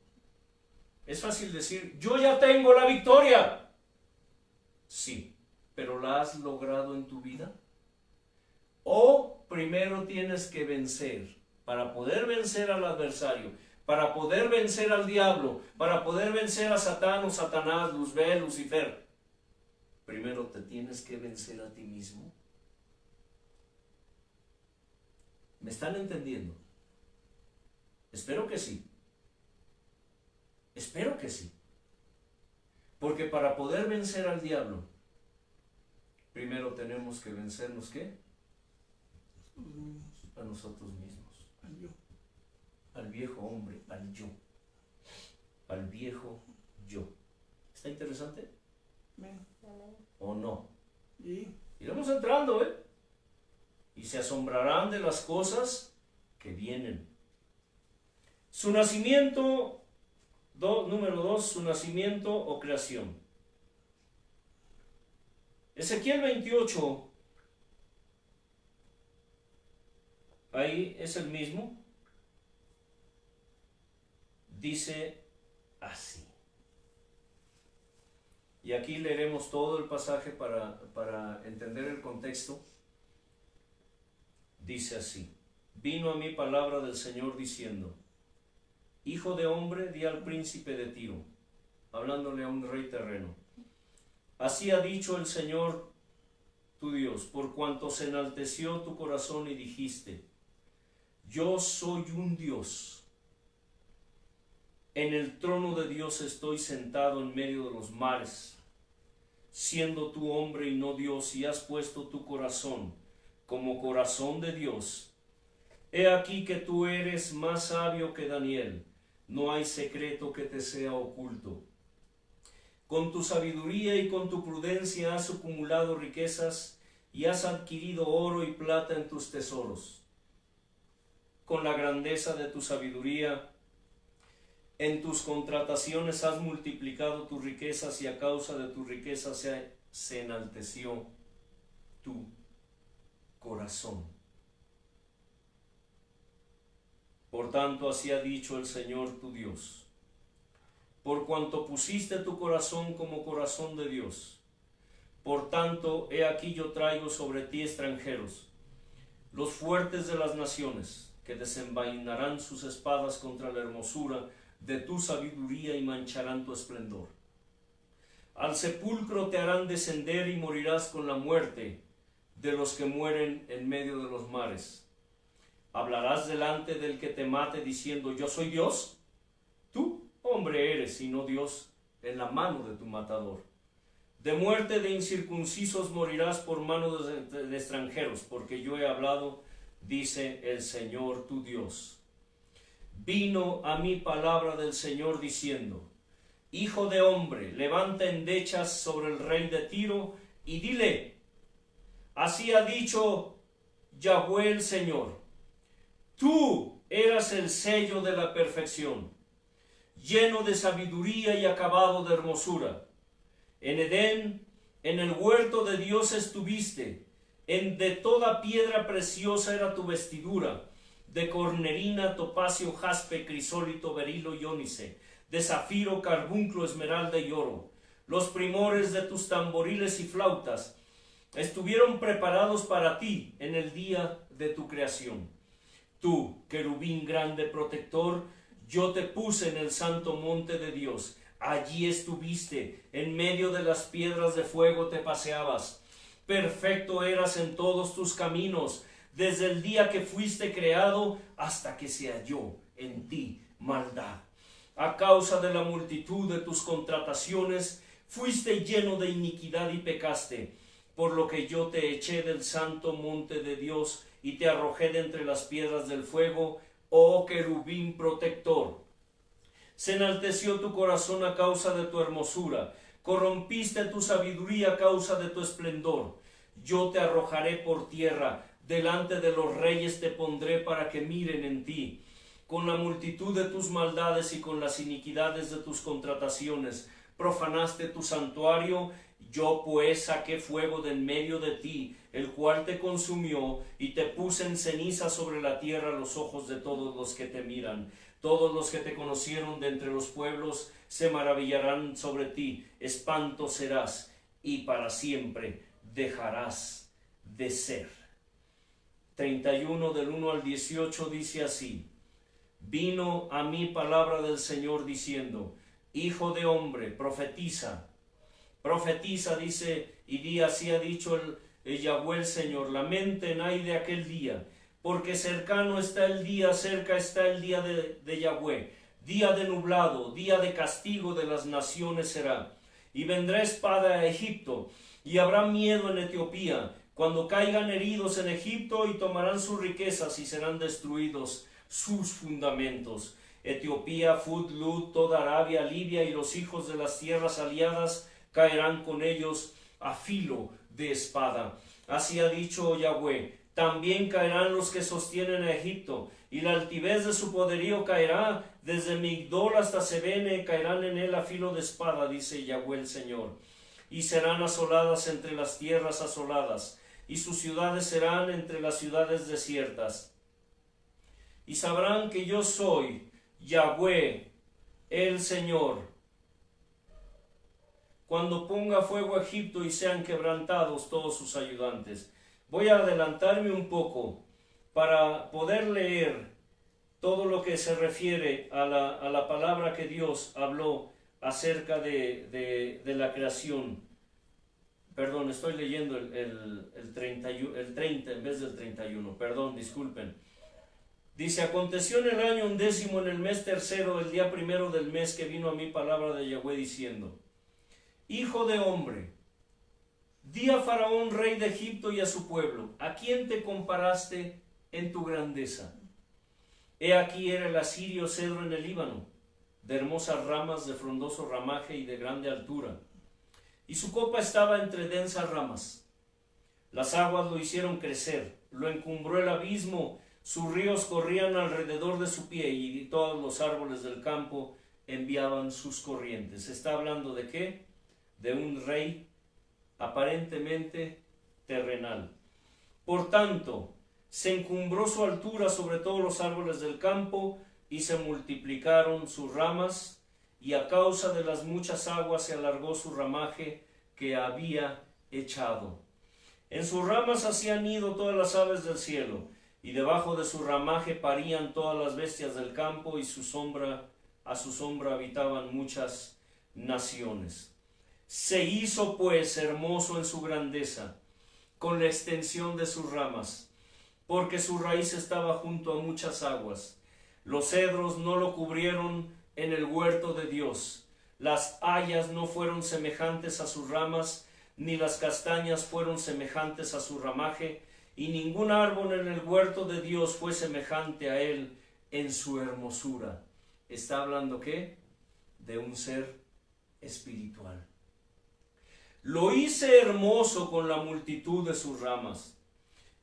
Es fácil decir, yo ya tengo la victoria. Sí, pero ¿la has logrado en tu vida? O primero tienes que vencer, para poder vencer al adversario, para poder vencer al diablo, para poder vencer a Satán o Satanás, Luzbel, Lucifer. Primero te tienes que vencer a ti mismo. ¿Me están entendiendo? Espero que sí. Espero que sí. Porque para poder vencer al diablo, primero tenemos que vencernos ¿qué? Los mismos. A nosotros mismos. Al yo. Al viejo hombre, al yo. Al viejo yo. ¿Está interesante? Amén. ¿O no? Y Iremos entrando, ¿eh? Y se asombrarán de las cosas que vienen. Su nacimiento, número 2, su nacimiento o creación. Ezequiel 28, ahí es el mismo. Dice así. Y aquí leeremos todo el pasaje para entender el contexto. dice así: vino a mí palabra del Señor diciendo: hijo de hombre, di al príncipe de Tiro, hablándole a un rey terreno, así ha dicho el Señor tu Dios, por cuanto se enalteció tu corazón y dijiste: yo soy un Dios, en el trono de Dios estoy sentado en medio de los mares, siendo tú hombre y no Dios, y has puesto tu corazón como corazón de Dios. He aquí que tú eres más sabio que Daniel, no hay secreto que te sea oculto. Con tu sabiduría y con tu prudencia has acumulado riquezas y has adquirido oro y plata en tus tesoros. Con la grandeza de tu sabiduría, en tus contrataciones has multiplicado tus riquezas, y a causa de tus riquezas se enalteció tu corazón. Por tanto, así ha dicho el Señor tu Dios: por cuanto pusiste tu corazón como corazón de Dios, por tanto, he aquí yo traigo sobre ti extranjeros, los fuertes de las naciones, que desenvainarán sus espadas contra la hermosura de tu sabiduría y mancharán tu esplendor. Al sepulcro te harán descender y morirás con la muerte de los que mueren en medio de los mares. Hablarás delante del que te mate diciendo: yo soy Dios. Tú, hombre, eres y no Dios, en la mano de tu matador. De muerte de incircuncisos morirás por mano de extranjeros, porque yo he hablado, dice el Señor tu Dios. Vino a mí palabra del Señor diciendo: hijo de hombre, levanta endechas sobre el rey de Tiro y dile: así ha dicho Yahweh el Señor, tú eras el sello de la perfección, lleno de sabiduría y acabado de hermosura. En Edén, en el huerto de Dios estuviste, de toda piedra preciosa era tu vestidura, de cornerina, topacio, jaspe, crisólito, berilo y ónice, de zafiro, carbunclo, esmeralda y oro. Los primores de tus tamboriles y flautas estuvieron preparados para ti en el día de tu creación. Tú, querubín grande protector, yo te puse en el santo monte de Dios. Allí estuviste, en medio de las piedras de fuego te paseabas. Perfecto eras en todos tus caminos, desde el día que fuiste creado hasta que se halló en ti maldad. A causa de la multitud de tus contrataciones, fuiste lleno de iniquidad y pecaste, por lo que yo te eché del santo monte de Dios y te arrojé de entre las piedras del fuego, oh querubín protector. Se enalteció tu corazón a causa de tu hermosura, corrompiste tu sabiduría a causa de tu esplendor. Yo te arrojaré por tierra, delante de los reyes te pondré para que miren en ti. Con la multitud de tus maldades y con las iniquidades de tus contrataciones, profanaste tu santuario. Yo pues saqué fuego de en medio de ti, el cual te consumió, y te puse en ceniza sobre la tierra a los ojos de todos los que te miran. Todos los que te conocieron de entre los pueblos se maravillarán sobre ti. Espanto serás, y para siempre dejarás de ser. 31 del 1 al 18 dice así: vino a mí palabra del Señor diciendo: hijo de hombre, profetiza. Profetiza, dice, y di: así ha dicho el Yahweh el Señor, lamenten ay de aquel día, porque cercano está el día, cerca está el día de Yahweh, día de nublado, día de castigo de las naciones será. Y vendrá espada a Egipto, y habrá miedo en Etiopía, cuando caigan heridos en Egipto, y tomarán sus riquezas, y serán destruidos sus fundamentos. Etiopía, Fut, Lud, toda Arabia, Libia y los hijos de las tierras aliadas caerán con ellos a filo de espada. Así ha dicho Yahweh: también caerán los que sostienen a Egipto, y la altivez de su poderío caerá, desde Migdol hasta Sebene caerán en él a filo de espada, dice Yahweh el Señor. Y serán asoladas entre las tierras asoladas, y sus ciudades serán entre las ciudades desiertas. Y sabrán que yo soy Yahweh el Señor, cuando ponga fuego a Egipto y sean quebrantados todos sus ayudantes. Voy a adelantarme un poco para poder leer todo lo que se refiere a la palabra que Dios habló acerca de la creación. Perdón, estoy leyendo el 30 en vez del 31. Perdón, disculpen. Dice: aconteció en el año 11, en el mes tercero, el día primero del mes, que vino a mí palabra de Yahweh diciendo: Hijo de hombre, di a Faraón, rey de Egipto, y a su pueblo: ¿a quién te comparaste en tu grandeza? He aquí era el asirio cedro en el Líbano, de hermosas ramas, de frondoso ramaje y de grande altura. Y su copa estaba entre densas ramas. Las aguas lo hicieron crecer, lo encumbró el abismo, sus ríos corrían alrededor de su pie, y todos los árboles del campo enviaban sus corrientes. ¿Está hablando de qué? De un rey aparentemente terrenal. Por tanto, se encumbró su altura sobre todos los árboles del campo, y se multiplicaron sus ramas, y a causa de las muchas aguas se alargó su ramaje que había echado. En sus ramas hacían nido todas las aves del cielo, y debajo de su ramaje parían todas las bestias del campo, y a su sombra habitaban muchas naciones. Se hizo pues hermoso en su grandeza, con la extensión de sus ramas, porque su raíz estaba junto a muchas aguas. Los cedros no lo cubrieron en el huerto de Dios. Las hayas no fueron semejantes a sus ramas, ni las castañas fueron semejantes a su ramaje, y ningún árbol en el huerto de Dios fue semejante a él en su hermosura. ¿Está hablando qué? De un ser espiritual. Lo hice hermoso con la multitud de sus ramas,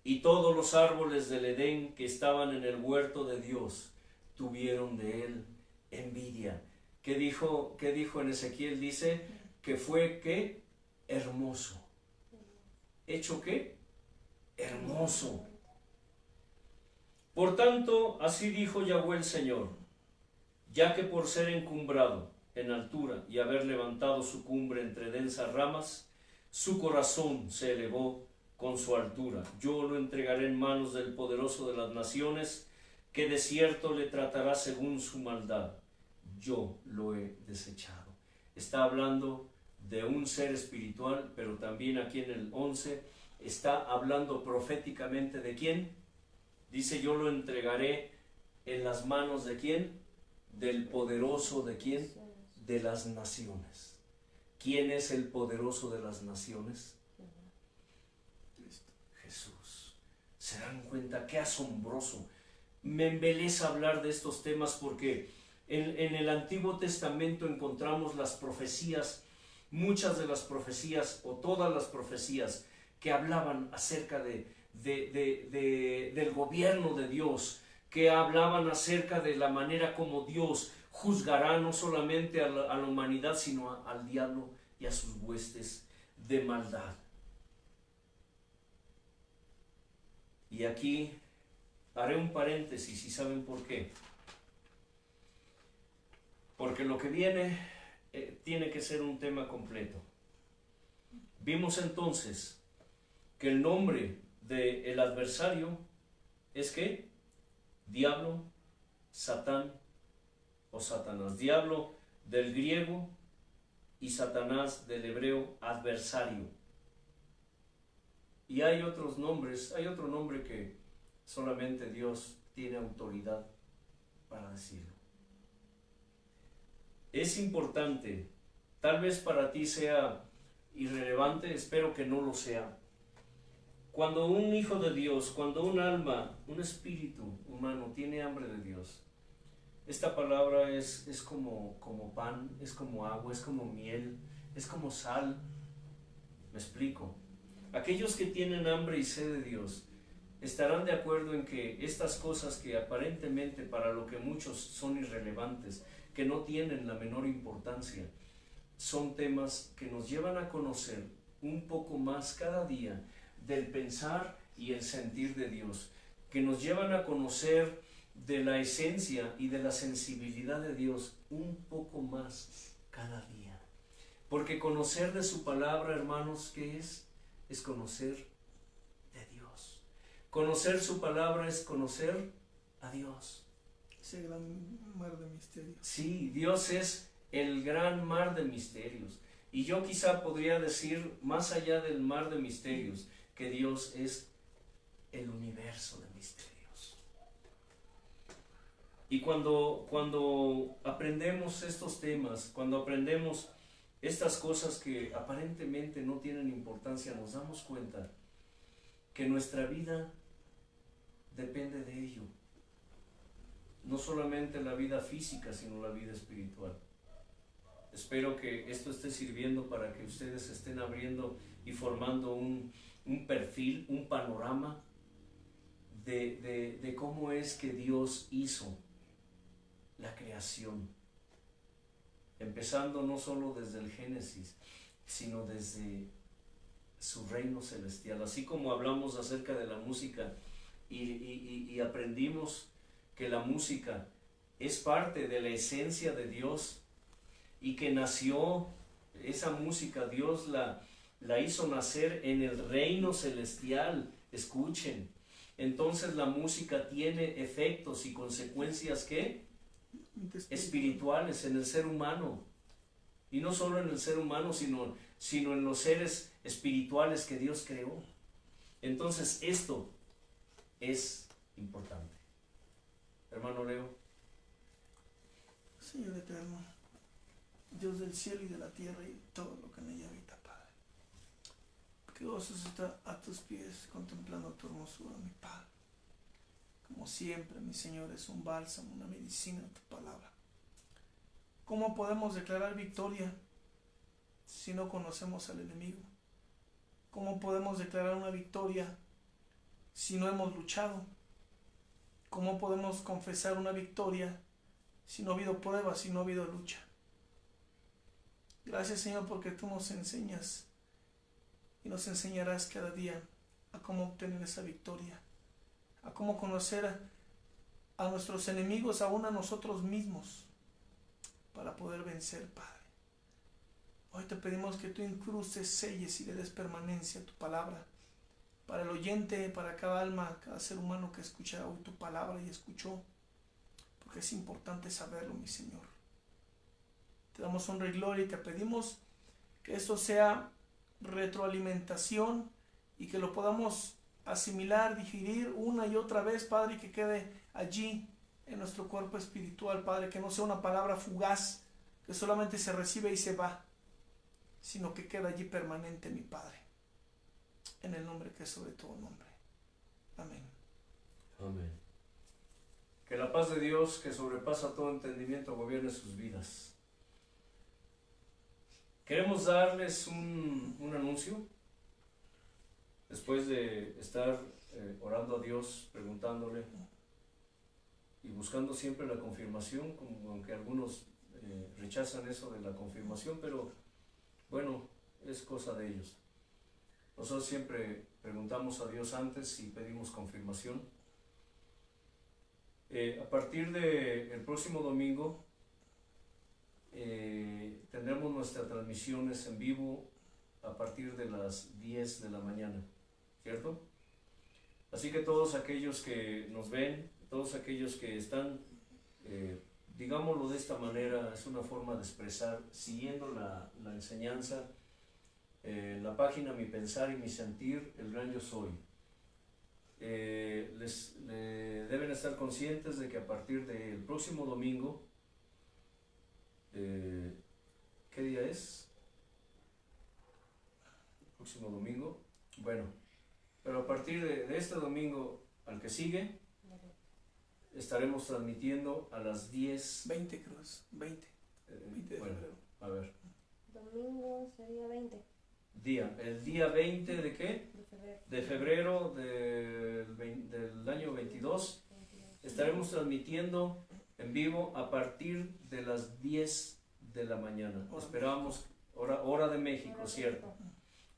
y todos los árboles del Edén que estaban en el huerto de Dios tuvieron de él envidia. ¿Qué dijo en Ezequiel? Dice que fue ¿qué? Hermoso. ¿Hecho qué? Hermoso. Por tanto, así dijo Yahweh el Señor: ya que por ser encumbrado en altura y haber levantado su cumbre entre densas ramas, su corazón se elevó con su altura, yo lo entregaré en manos del poderoso de las naciones, que de cierto le tratará según su maldad. Yo lo he desechado. Está hablando de un ser espiritual, pero también aquí en el 11 está hablando proféticamente de quién. Dice: yo lo entregaré en las manos de quién, del poderoso de quién, de las naciones. ¿Quién es el poderoso de las naciones? Jesús. ¿Se dan cuenta qué asombroso? Me embeleza hablar de estos temas porque en el Antiguo Testamento encontramos las profecías, muchas de las profecías o todas las profecías que hablaban acerca del gobierno de Dios, que hablaban acerca de la manera como Dios juzgará no solamente a la humanidad, sino al diablo y a sus huestes de maldad. Y aquí haré un paréntesis, y ¿saben por qué? Porque lo que viene tiene que ser un tema completo. Vimos entonces que el nombre del adversario es ¿qué? Diablo, Satán o Satanás. Diablo del griego y Satanás del hebreo, adversario. Y hay otros nombres, hay otro nombre que solamente Dios tiene autoridad para decirlo. Es importante, tal vez para ti sea irrelevante, espero que no lo sea. Cuando un hijo de Dios, cuando un alma, un espíritu humano tiene hambre de Dios, esta palabra es como pan, es como agua, es como miel, es como sal. ¿Me explico? Aquellos que tienen hambre y sed de Dios estarán de acuerdo en que estas cosas que aparentemente para lo que muchos son irrelevantes, que no tienen la menor importancia, son temas que nos llevan a conocer un poco más cada día del pensar y el sentir de Dios, que nos llevan a conocer de la esencia y de la sensibilidad de Dios un poco más cada día. Porque conocer de su palabra, hermanos, ¿qué es? Es conocer de Dios. Conocer su palabra es conocer a Dios. Ese gran mar de misterios. Sí, Dios es el gran mar de misterios. Y yo quizá podría decir, más allá del mar de misterios, que Dios es el universo de misterios. Y cuando aprendemos estos temas, cuando aprendemos estas cosas que aparentemente no tienen importancia, nos damos cuenta que nuestra vida depende de ello. No solamente la vida física, sino la vida espiritual. Espero que esto esté sirviendo para que ustedes estén abriendo y formando un perfil, un panorama de cómo es que Dios hizo la creación. Empezando no solo desde el Génesis, sino desde su reino celestial. Así como hablamos acerca de la música y aprendimos que la música es parte de la esencia de Dios y que nació esa música, Dios la hizo nacer en el reino celestial. Escuchen, entonces la música tiene efectos y consecuencias ¿qué? Espirituales en el ser humano, y no solo en el ser humano, sino en los seres espirituales que Dios creó. Entonces esto es importante. Hermano Leo. Señor eterno, Dios del cielo y de la tierra y todo lo que en ella habita, Padre, qué gozo está a tus pies contemplando tu hermosura, mi Padre. Como siempre, mi Señor, es un bálsamo, una medicina tu palabra. ¿Cómo podemos declarar victoria si no conocemos al enemigo? ¿Cómo podemos declarar una victoria si no hemos luchado? ¿Cómo podemos confesar una victoria si no ha habido pruebas, si no ha habido lucha? Gracias, Señor, porque tú nos enseñas y nos enseñarás cada día a cómo obtener esa victoria, a cómo conocer a nuestros enemigos, aún a nosotros mismos, para poder vencer, Padre. Hoy te pedimos que tú incrustes, selles y le des permanencia a tu palabra, para el oyente, para cada alma, cada ser humano que escucha hoy tu palabra y escuchó, porque es importante saberlo, mi Señor. Te damos honra y gloria y te pedimos que esto sea retroalimentación y que lo podamos asimilar, digerir una y otra vez, Padre, y que quede allí en nuestro cuerpo espiritual, Padre, que no sea una palabra fugaz, que solamente se recibe y se va, sino que queda allí permanente, mi Padre, en el nombre que es sobre todo nombre. Amén. Amén. Que la paz de Dios, que sobrepasa todo entendimiento, gobierne sus vidas. Queremos darles un anuncio. Después de estar orando a Dios, preguntándole y buscando siempre la confirmación, como aunque algunos rechazan eso de la confirmación, pero bueno, es cosa de ellos. Nosotros siempre preguntamos a Dios antes y pedimos confirmación. A partir del próximo domingo tendremos nuestras transmisiones en vivo a partir de las 10 de la mañana, ¿cierto? Así que todos aquellos que nos ven, todos aquellos que están, digámoslo de esta manera, es una forma de expresar, siguiendo la enseñanza, la página Mi Pensar y Mi Sentir, el Gran Yo Soy. Deben estar conscientes de que a partir del próximo domingo, ¿qué día es? El próximo domingo, bueno, pero a partir de este domingo al que sigue, estaremos transmitiendo a las 10. 20 cruz, 20 de bueno, febrero. A ver. Domingo sería 20. El día 20 ¿de qué? De febrero. De febrero del año 22. Estaremos transmitiendo en vivo a partir de las 10 de la mañana. Esperamos, hora de México, ¿cierto?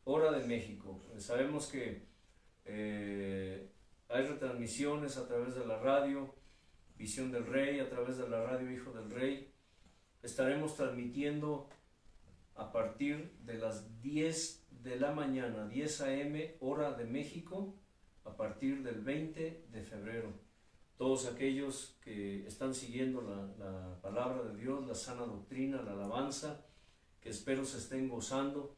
Hora de México. Sabemos que hay retransmisiones a través de la radio Visión del Rey, a través de la radio Hijo del Rey. Estaremos transmitiendo a partir de las 10 de la mañana, 10 a.m., hora de México, a partir del 20 de febrero. Todos aquellos que están siguiendo la palabra de Dios, la sana doctrina, la alabanza, que espero se estén gozando.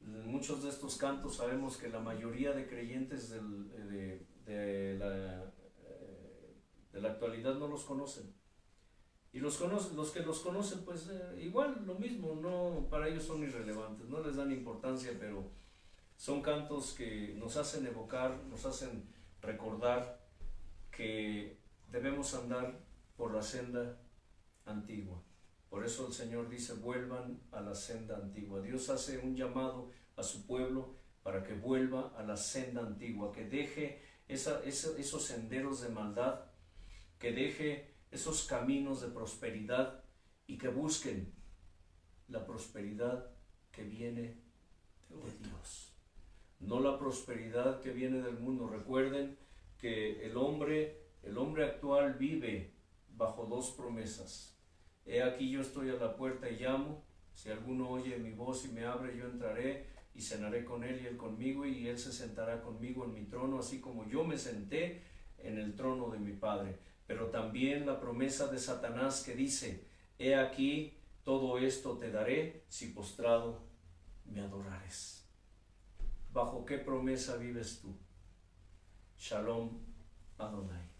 En muchos de estos cantos sabemos que la mayoría de creyentes de la actualidad no los conocen. Y los que los conocen, pues igual lo mismo, no, para ellos son irrelevantes, no les dan importancia, pero son cantos que nos hacen evocar, nos hacen recordar que debemos andar por la senda antigua. Por eso el Señor dice, vuelvan a la senda antigua. Dios hace un llamado a su pueblo para que vuelva a la senda antigua, que deje esos senderos de maldad, que deje esos caminos de prosperidad y que busquen la prosperidad que viene de Dios, no la prosperidad que viene del mundo. Recuerden que el hombre actual vive bajo dos promesas. He aquí yo estoy a la puerta y llamo, si alguno oye mi voz y me abre, yo entraré y cenaré con él y él conmigo, y él se sentará conmigo en mi trono, así como yo me senté en el trono de mi Padre. Pero también la promesa de Satanás que dice, he aquí todo esto te daré si postrado me adorares. ¿Bajo qué promesa vives tú? Shalom Adonai.